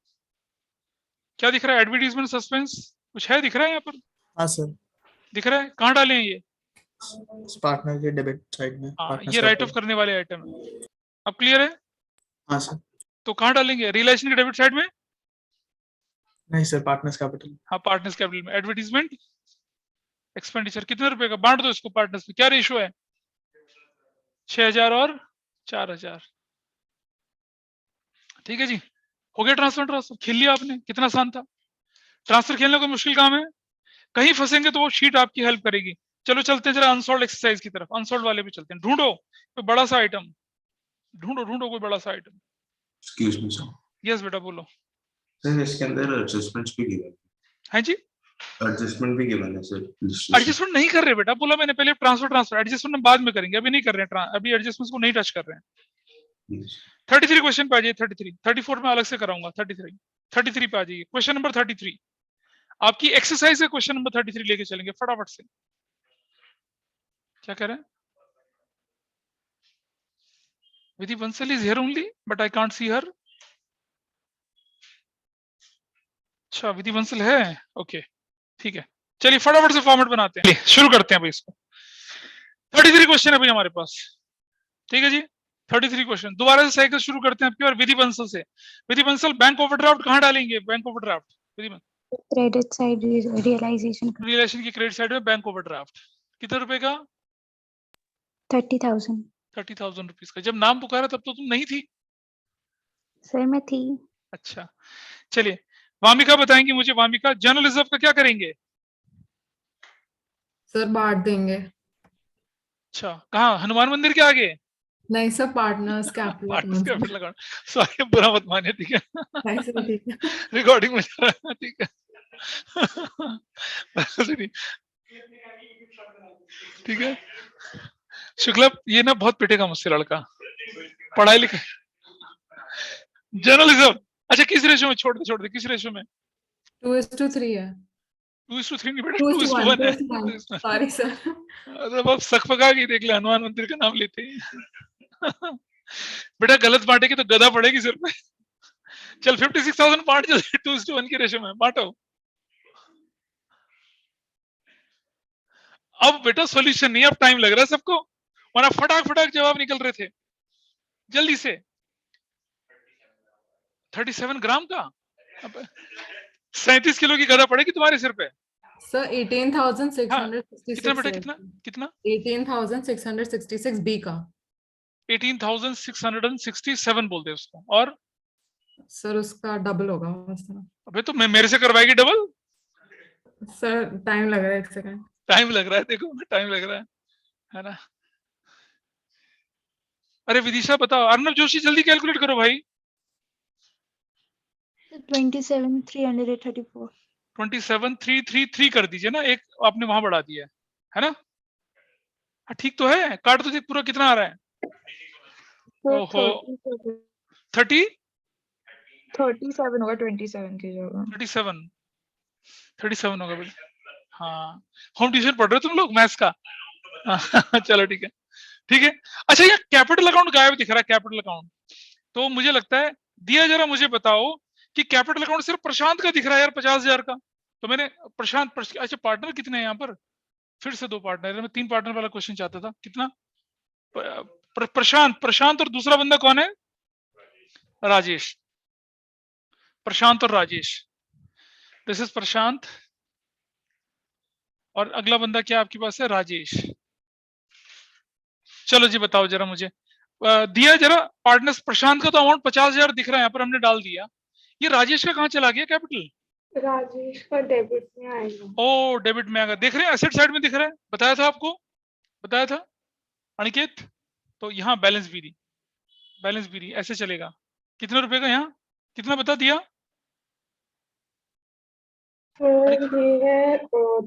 क्या दिख रहा है? एडवर्टीजमेंट सस्पेंस कुछ है दिख रहा है यहाँ पर? हाँ सर। दिख रहा है? कहाँ डाले हैं ये? पार्टनर के डेबिट साइड में। हाँ ये राइट ऑफ करने वाले आइटम है। अब क्लियर है? हाँ सर। तो कहाँ डालेंगे? रियलाइजेशन के डेबिट साइड में? नहीं सर, पार्टनर्स कैपिटल। हाँ पार्टनर्स कैपिटल में। एडवर्टीजमेंट एक्सपेंडिचर कितने रुपए का? बांट दो इसको पार्टनर्स में। क्या रेशियो है? 6000 और 4000। ठीक है जी, हो गया ट्रांसफर। ट्रांसफर खेल लिया आपने, कितना आसान था। ट्रांसफर खेलने को मुश्किल काम है? कहीं फंसेंगे तो वो शीट आपकी हेल्प करेगी। चलो चलते हैं जरा अनसॉल्व एक्सरसाइज की तरफ। अनसॉल्व वाले भी चलते हैं। ढूंढो कोई बड़ा सा आइटम, ढूंढो ढूंढो कोई बड़ा सा item. Excuse me sir. Yes बेटा बोलो। सर इसके अंदर एडजस्टमेंट्स भी गिवन है जी? एडजस्टमेंट भी गिवन है सर। एडजस्टमेंट नहीं कर रहे बेटा, बोला मैंने पहले ट्रांसफर। ट्रांसफर एडजस्टमेंट हम बाद में करेंगे, अभी नहीं कर रहे हैं। अभी एडजस्टमेंट्स को नहीं टच कर रहे हैं। 33 क्वेश्चन पे आ जाइए। 33 34 में अलग से कराऊंगा। 33 पे आ जाइए। क्वेश्चन नंबर 33 आपकी एक्सरसाइज है। क्वेश्चन नंबर 33 लेके चलेंगे फटाफट से। क्या कह रहे हैं? Vidhi Bansal is here only but I can't see her. अच्छा विधि बंसल है, ओके ठीक है। चलिए फटाफट से फॉर्मेट बनाते हैं, शुरू करते हैं भाई इसको। 33 क्वेश्चन है भाई हमारे पास, ठीक है जी। 33 क्वेश्चन दोबारा से साइकिल शुरू करते हैं आपकी और विधि बंसल से। विधि बंसल बैंक ओवरड्राफ्ट कहाँ डालेंगे? Bank overdraft Vidhi Bansal credit side realisation realisation की क्रेडिट साइड में बैंक ओवरड्राफ्ट कितने रुपए का? 30,000 30,000 रुपीज का। जब नाम पुकारा तब तो तुम नहीं थी। सर मैं थी। अच्छा चलिए वामिका बताएंगे मुझे। वामिका जनरल रिजर्व का क्या करेंगे? सर बांट देंगे। अच्छा कहाँ? हनुमान मंदिर के आगे? नहीं sir, partners partners capital. Capital account. Sorry बुरा मत मानिए, ठीक है। नहीं सर ठीक है। रिकॉर्डिंग में जा रहा है, ठीक है। ठीक है शुक्ला, ये ना बहुत पिटेगा मुझसे लड़का, पढ़ाई लिखाई। जर्नलिज्म अच्छा किस रेशो में? छोड़ दे किस रेशो में? 2:3 है। 2:3 नहीं बेटा, 2:1 2:1 है। Sorry sir. अरे बाप सकपका के देख ले, हनुमान मंदिर का नाम लेते ही। बेटा गलत बांटेगी तो गदा पड़ेगी सिर पे। चल 56,000 बांट, चल 2:1 की रेशो में बांटो। अब बेटा सॉल्यूशन नहीं, अब टाइम लग रहा है सबको, वरना फटाक जवाब निकल रहे थे जल्दी से। 37 ग्राम का 37 किलो की गदा पड़ेगी तुम्हारे सिर पे। सर 18,666 कितना बेटा? कितना 18,666 बी का। 18,667 बोलते हैं उसको। और सर उसका डबल होगा सर। अबे तो मैं मेरे से करवाएगी डबल? सर टाइम लग रहा है, 1 सेकंड। टाइम लग रहा है, देखो टाइम लग रहा है ना। अरे विदिशा बताओ। अर्नब जोशी जल्दी कैलकुलेट करो भाई। 27,334 27,333 कर दीजिए ना, एक आपने वहां बढ़ा दिया है ना। हाँ ठीक तो है, काट तो देख पूरा कितना आ रहा है। ओहो 37 होगा 27 की जगह। 37 होगा बेटा। हाँ होम ट्यूशन पढ़ रहे हो तुम लोग मैथ्स का? चलो ठीक है। अच्छा ये कैपिटल अकाउंट गायब दिख रहा है, कैपिटल अकाउंट। तो मुझे लगता है दिया, जरा मुझे बताओ कि कैपिटल अकाउंट सिर्फ प्रशांत का दिख रहा है यार 50,000 का, तो मैंने अच्छा पार्टनर कितने हैं यहाँ पर, फिर से 2 पार्टनर, मैं 3 पार्टनर वाला क्वेश्चन चाहता था। कितना? प्रशांत और दूसरा बंदा कौन है? राजेश। प्रशांत और राजेश, दिस इज प्रशांत और अगला बंदा क्या आपके पास है? राजेश। चलो जी बताओ जरा मुझे, दिया जरा पार्टनर्स। प्रशांत का तो अमाउंट 50,000 दिख रहा है यहाँ पर, हमने डाल दिया। ये राजेश का कहाँ चला गया कैपिटल? राजेश का डेबिट में आएगा। ओ डेबिट में आएगा, देख रहे हैं एसेट साइड में दिख रहा है, बताया था आपको, बताया था अनिकेत। तो यहाँ बैलेंस बीरी ऐसे चलेगा। कितने रुपए का यहाँ, कितना बता दिया? ये है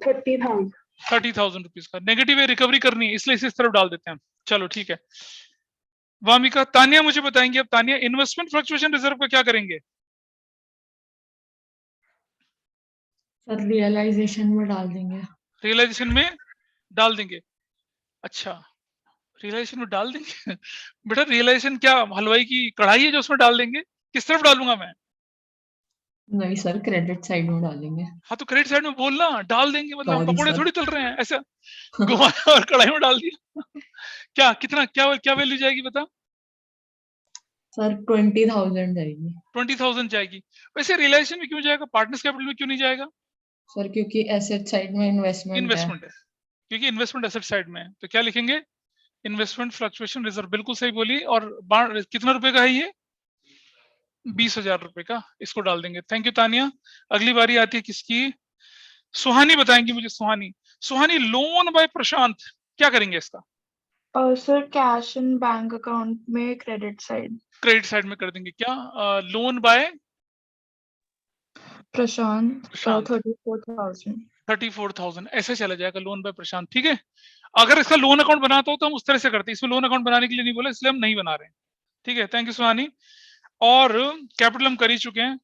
30,000। 30,000 रुपीज का। नेगेटिव है, रिकवरी करनी है, इसलिए इस तरफ डाल देते हैं। चलो ठीक है। वामिका, तानिया मुझे बताएंगे अब। तानिया, इन्वेस्टमेंट फ्लक्चुएशन रिजर्व का क्या करेंगे? सर रियलाइजेशन में डाल देंगे। रियलाइजेशन में डाल देंगे। अच्छा, रियलाइजेशन में डाल देंगे बेटा रियलाइजेशन क्या हलवाई की कढ़ाई है जो उसमें डाल देंगे? किस तरफ डालूंगा मैं? नहीं सर, क्रेडिट साइड में डालेंगे। हाँ तो क्रेडिट साइड में बोलना, डाल देंगे मतलब हम Sorry, पकोड़े sir. थोड़ी तल रहे हैं ऐसा घुमाया और कढ़ाई में डाल दिया क्या कितना क्या वैल्यू जाएगी बता? सर 20,000 जाएगी। 20,000 जाएगी। वैसे रियलाइजेशन में क्यों जाएगा, पार्टनर्स कैपिटल में क्यों नहीं जाएगा? सर क्योंकि एसेट साइड में इन्वेस्टमेंट है, क्योंकि इन्वेस्टमेंट एसेट साइड में है। तो क्या लिखेंगे? Investment fluctuation reserve. बिल्कुल सही बोली। और कितना रुपए का है ये? 20,000 रुपए का, इसको डाल देंगे। Thank you Tania. अगली बारी आती है किसकी? सुहानी बताएंगी मुझे। सुहानी लोन बाय प्रशांत, क्या करेंगे इसका? Sir cash in bank account में क्रेडिट साइड में कर देंगे। क्या लोन बाय प्रशांत 34,000। 34,000 ऐसे चला जाएगा लोन बाय प्रशांत। ठीक है, अगर इसका लोन अकाउंट बनाता हो तो हम उस तरह से करते हैं। इसमें लोन अकाउंट बनाने के लिए नहीं बोला, इसलिए हम नहीं बना रहे हैं। ठीक है, थैंक यू सुहानी। और कैपिटल हम कर ही चुके हैं।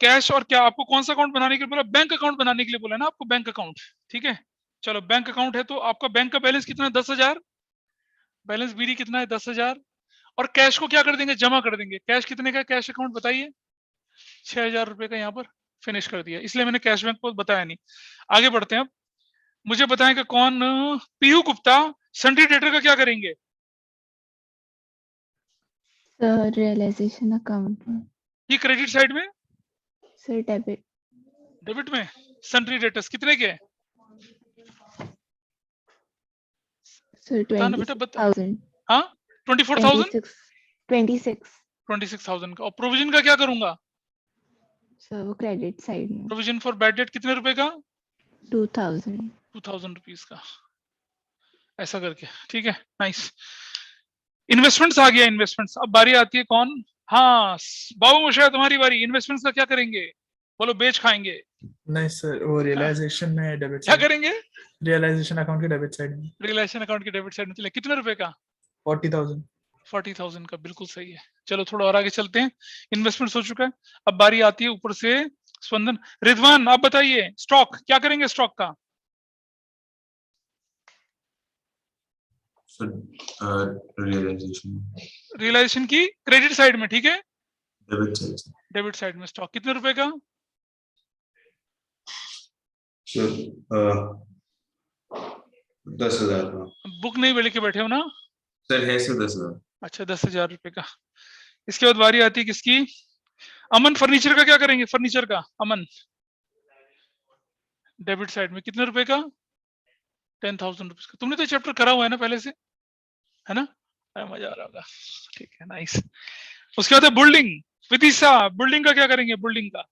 कैश और क्या आपको कौन सा अकाउंट बनाने के लिए बोला? बैंक अकाउंट बनाने के लिए बोला ना आपको, बैंक अकाउंट। ठीक है, चलो बैंक अकाउंट है तो आपका बैंक का बैलेंस कितना है? 10,000। बैलेंस बीडी कितना है? 10,000। और कैश को क्या कर देंगे? जमा कर देंगे। कैश कितने का कैश अकाउंट बताइए? 6,000 रुपए का। यहाँ पर फिनिश कर दिया, इसलिए मैंने कैश बैंक को बताया नहीं। आगे बढ़ते हैं। अब मुझे बताएं कि कौन? पीयू गुप्ता, सन्ड्री डेटर का क्या करेंगे? सर रियलाइजेशन अकाउंट में। ये क्रेडिट साइड में, सर डेबिट में। सन्ड्री डेटर्स कितने के? सर 20,000। हाँ 24,000। 26,000 का। और प्रोविजन का क्या करूंगा? सर वो क्रेडिट साइड में। प्रोविजन फॉर बैड डेट कितने रुपए का? 2,000 रुपीज का, ऐसा करके। ठीक है, नाइस। इन्वेस्टमेंट्स आ गया। इन्वेस्टमेंट्स। अब बारी आती है कौन? हाँ बाबू मोशा, तुम्हारी बारी। इन्वेस्टमेंट्स का क्या करेंगे? बोलो। बेच खाएंगे? नहीं सर, वो रियलाइजेशन में डेबिट क्या करेंगे? रियलाइजेशन अकाउंट के डेबिट साइड में। रियलाइजेशन अकाउंट के डेबिट साइड में चले। कितने रुपए का? 40,000 का। बिल्कुल सही है। चलो थोड़ा और आगे चलते हैं। इन्वेस्टमेंट हो चुका है। अब बारी आती है ऊपर से स्पंदन। रिजवान आप बताइए, स्टॉक क्या करेंगे? स्टॉक का रियलाइजेशन की क्रेडिट साइड में। ठीक है, डेबिट साइड में स्टॉक कितने रुपए का? 10,000 का। बुक नहीं लेके बैठे हो ना सर? है सर 10,000। अच्छा 10,000 रुपए का। इसके बाद बारी आती है किसकी? अमन, फर्नीचर का क्या करेंगे? फर्नीचर का अमन, डेबिट साइड में कितने रुपए का? 10,000 रुपीज का। तुमने तो चैप्टर करा हुआ है ना पहले से, है ना? मजा आ रहा होगा। ठीक है, नाइस। उसके बाद है बिल्डिंग। विदिशा, बिल्डिंग का क्या करेंगे? बिल्डिंग का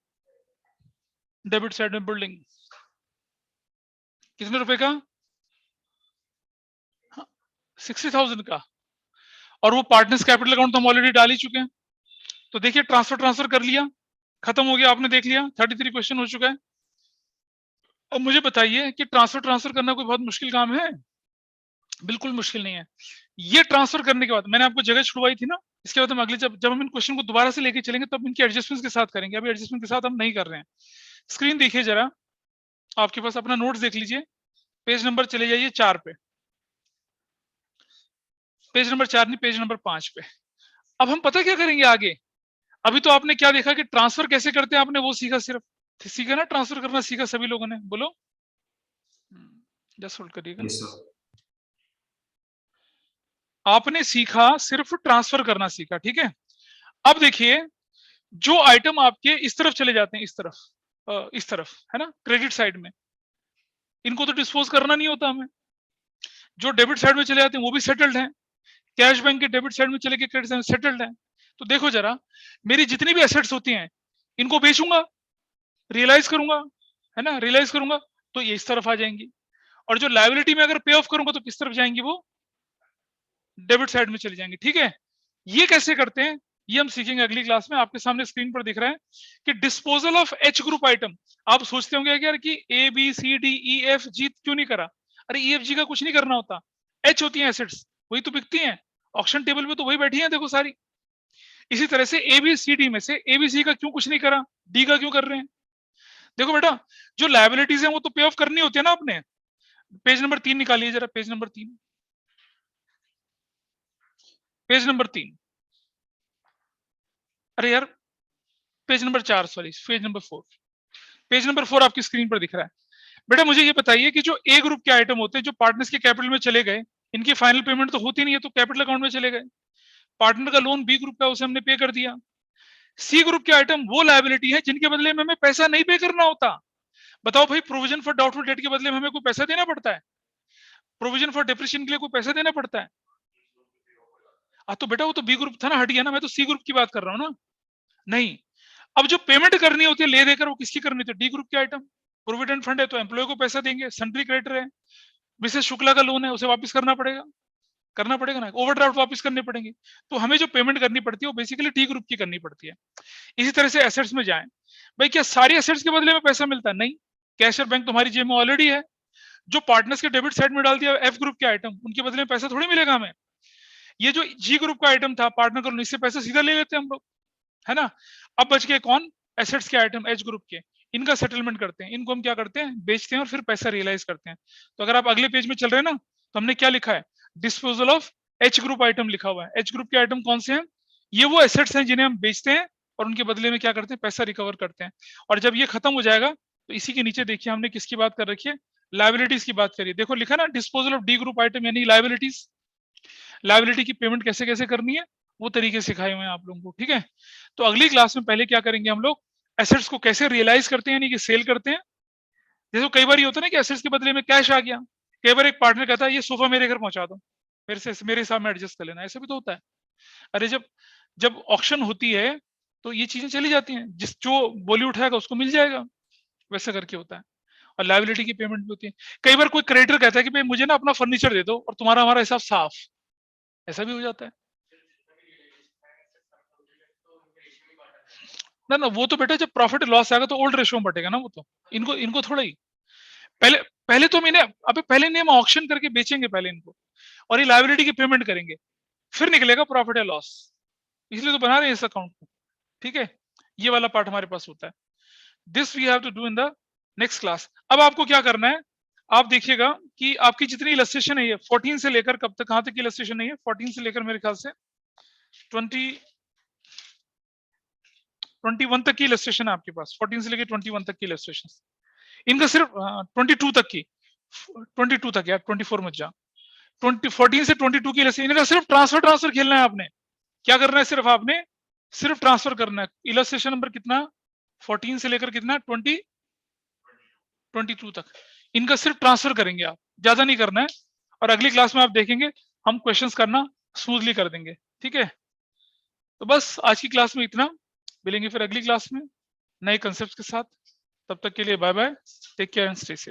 डेबिट साइड में बिल्डिंग कितने रुपए का? 60,000 का। और वो पार्टनर्स कैपिटल अकाउंट तो हम ऑलरेडी डाल ही चुके हैं। तो देखिए ट्रांसफर कर लिया, खत्म हो गया। आपने देख लिया 33 क्वेश्चन हो चुका है। अब मुझे बताइए कि ट्रांसफर करना कोई बहुत मुश्किल काम है? बिल्कुल मुश्किल नहीं है। ये ट्रांसफर करने के बाद मैंने आपको जगह छुड़वाई थी ना, इसके बाद हम अगले जब हम इन क्वेश्चन को दोबारा से लेके चलेंगे तब इनके एडजस्टमेंट्स के साथ करेंगे। अभी एडजस्टमेंट के साथ हम नहीं कर रहे हैं। स्क्रीन देखिए जरा, आपके पास अपना नोट्स देख लीजिए। पेज नंबर चले जाइए 4 पे, पेज नंबर 4 नहीं, पेज नंबर 5 पे। अब हम पता क्या करेंगे आगे? अभी तो आपने क्या देखा कि ट्रांसफर कैसे करते हैं, आपने वो सीखा, सिर्फ सीखा ना, ट्रांसफर करना सीखा सभी लोगों ने, बोलो जस्ट होल्ड करिएगा। Yes, sir. आपने सीखा, सिर्फ ट्रांसफर करना सीखा, ठीक है। अब देखिए जो आइटम आपके इस तरफ चले जाते हैं, इस तरफ है ना, क्रेडिट साइड में, इनको तो डिस्पोज करना नहीं होता हमें। जो डेबिट साइड में चले जाते हैं वो भी सेटल्ड हैं, कैश बैंक के डेबिट साइड में चले गए, क्रेडिट साइड में सेटल्ड हैं। तो देखो जरा, मेरी जितनी भी एसेट्स होती हैं इनको बेचूंगा, रियलाइज करूंगा, है ना, रियलाइज करूंगा तो ये इस तरफ आ जाएंगी, और जो लायबिलिटी में अगर पे ऑफ करूंगा तो किस तरफ जाएंगी, वो डेबिट साइड में चली जाएंगी, ठीक है। ये कैसे करते हैं ये हम सीखेंगे अगली क्लास में। आपके सामने स्क्रीन पर दिख रहा है कि disposal of H group item. आप सोचते होंगे यार कि A B C D E F G क्यों नहीं करा, अरे ई एफ जी का कुछ नहीं करना होता, एच होती है एसेट्स, वही तो बिकती हैं, ऑक्शन टेबल पे तो वही बैठी है, देखो सारी। इसी तरह से ए बी सी डी में से ए बी सी का क्यों कुछ नहीं करा, डी का क्यों कर रहे हैं। देखो बेटा, जो लायबिलिटीज है वो तो पे ऑफ करनी होती है ना आपने। पेज नंबर 3 निकालिए जरा, पेज नंबर 3, पेज नंबर 3, अरे यार page number 4, sorry page number 4, page number 4 आपकी स्क्रीन पर दिख रहा है। बेटा मुझे ये बताइए कि जो ए ग्रुप के आइटम होते हैं जो पार्टनर्स के कैपिटल में चले गए, इनकी फाइनल पेमेंट तो होती नहीं है, तो कैपिटल अकाउंट में चले गए। पार्टनर का लोन बी ग्रुप का, उसे हमने पे कर दिया। सी ग्रुप के आइटम वो लायबिलिटी है जिनके बदले में हमें पैसा नहीं पे करना होता। बताओ भाई, प्रोविजन फॉर डाउटफुल डेट के बदले में हमें कोई पैसा देना पड़ता है, प्रोविजन फॉर डिप्रेशन के लिए कोई पैसा देना पड़ता है। तो बेटा वो तो बी ग्रुप था ना, हट गया ना, मैं तो सी ग्रुप की बात कर रहा हूँ ना। नहीं, अब जो पेमेंट करनी होती है ले देकर, वो किसकी करनी होती है, डी ग्रुप के आइटम। प्रोविडेंट फंड है तो एम्प्लॉय को पैसा देंगे, सन्ड्री क्रेडिटर है, मिसेस शुक्ला का लोन है उसे वापस करना पड़ेगा ना, ओवरड्राफ्ट वापस करने पड़ेंगे। तो हमें जो पेमेंट करनी पड़ती है वो बेसिकली डी ग्रुप की करनी पड़ती है। इसी तरह से एसेट्स में जाएं, भाई क्या सारी एसेट्स के बदले में पैसा मिलता है, नहीं। कैश और बैंक तुम्हारी जेब में ऑलरेडी है, जो पार्टनर्स के डेबिट साइड में डाल दिया एफ ग्रुप के आइटम, उनके बदले में पैसा थोड़ी मिलेगा हमें। ये जो जी ग्रुप का आइटम था पार्टनर का लोन, इससे पैसा सीधा ले लेते हैं हम लोग, है ना। अब बच गए कौन, एसेट्स के आइटम एच ग्रुप के, इनका सेटलमेंट करते हैं, इनको हम क्या करते हैं, बेचते हैं और फिर पैसा रियलाइज करते हैं। तो अगर आप अगले पेज में चल रहे हैं ना, तो हमने क्या लिखा है, disposal of H group item लिखा हुआ है। एच ग्रुप के आइटम कौन से हैं, ये वो एसेट्स हैं जिन्हें हम बेचते हैं और उनके बदले में क्या करते हैं, पैसा रिकवर करते हैं। और जब ये खत्म हो जाएगा तो इसी के नीचे देखिए हमने किसकी बात कर रखी है, लायबिलिटीज की बात करिए। देखो लिखा ना, disposal of D group item यानी लायबिलिटीज, लायबिलिटी की पेमेंट कैसे कैसे करनी है वो तरीके सिखाए हुए हैं आप लोगों को, ठीक है। तो अगली क्लास में पहले क्या करेंगे हम लोग, एसेट्स को कैसे रियलाइज करते हैं यानी कि सेल करते हैं। जैसे कई बार ये होता है ना कि एसेट्स के बदले में कैश आ गया, कई बार एक पार्टनर कहता है ये सोफा मेरे घर पहुंचा दो, मेरे हिसाब में एडजस्ट कर लेना, ऐसा भी तो होता है। अरे जब ऑक्शन होती है तो ये चीजें चली जाती हैं, जो बोली उठाएगा उसको मिल जाएगा, वैसा करके होता है। और लायबिलिटी की पेमेंट भी होती है। कई बार कोई क्रेडिटर कहता है कि भाई मुझे ना अपना फर्नीचर दे दो और तुम्हारा हमारा हिसाब साफ, ऐसा भी हो जाता है ना। वो तो बेटा जब प्रॉफिट लॉस आएगा तो ओल्ड रेशियो में बटेगा ना, वो तो इनको थोड़ा ही पहले तो पहले हम ऑक्शन करके बेचेंगे पहले इनको, और ये लायबिलिटी की पेमेंट करेंगे, फिर निकलेगा प्रॉफिट या लॉस, इसलिए तो बना रहे हैं इस अकाउंट को, ठीक है। ये वाला पार्ट हमारे पास होता है। This we have to do in the next class. अब आपको क्या करना है, आप देखिएगा कि आपकी जितनी इलस्ट्रेशन है ये 14 से लेकर कब तक, कहां तक की इलस्ट्रेशन नहीं है, 14 से लेकर मेरे ख्याल से 21 तक की इलस्ट्रेशन है आपके पास, 14 से लेकर 21 तक की इलस्ट्रेशन। इनका सिर्फ 22 तक की, 22 तक यार, 24 मत जा, 14 से 22 की इलस्ट्रेशन। इनका सिर्फ ट्रांसफर खेलना है आपने, क्या करना है, सिर्फ आपने सिर्फ ट्रांसफर करना है। इलस्ट्रेशन नंबर कितना, 14 से लेकर कितना, 22 तक, इनका सिर्फ ट्रांसफर करेंगे आप, ज्यादा नहीं करना है। और अगली क्लास में आप देखेंगे हम क्वेश्चंस करना स्मूथली कर देंगे, ठीक है। तो बस आज की क्लास में इतना, मिलेंगे फिर अगली क्लास में नए कंसेप्ट के साथ। तब तक के लिए bye bye, take care and stay safe.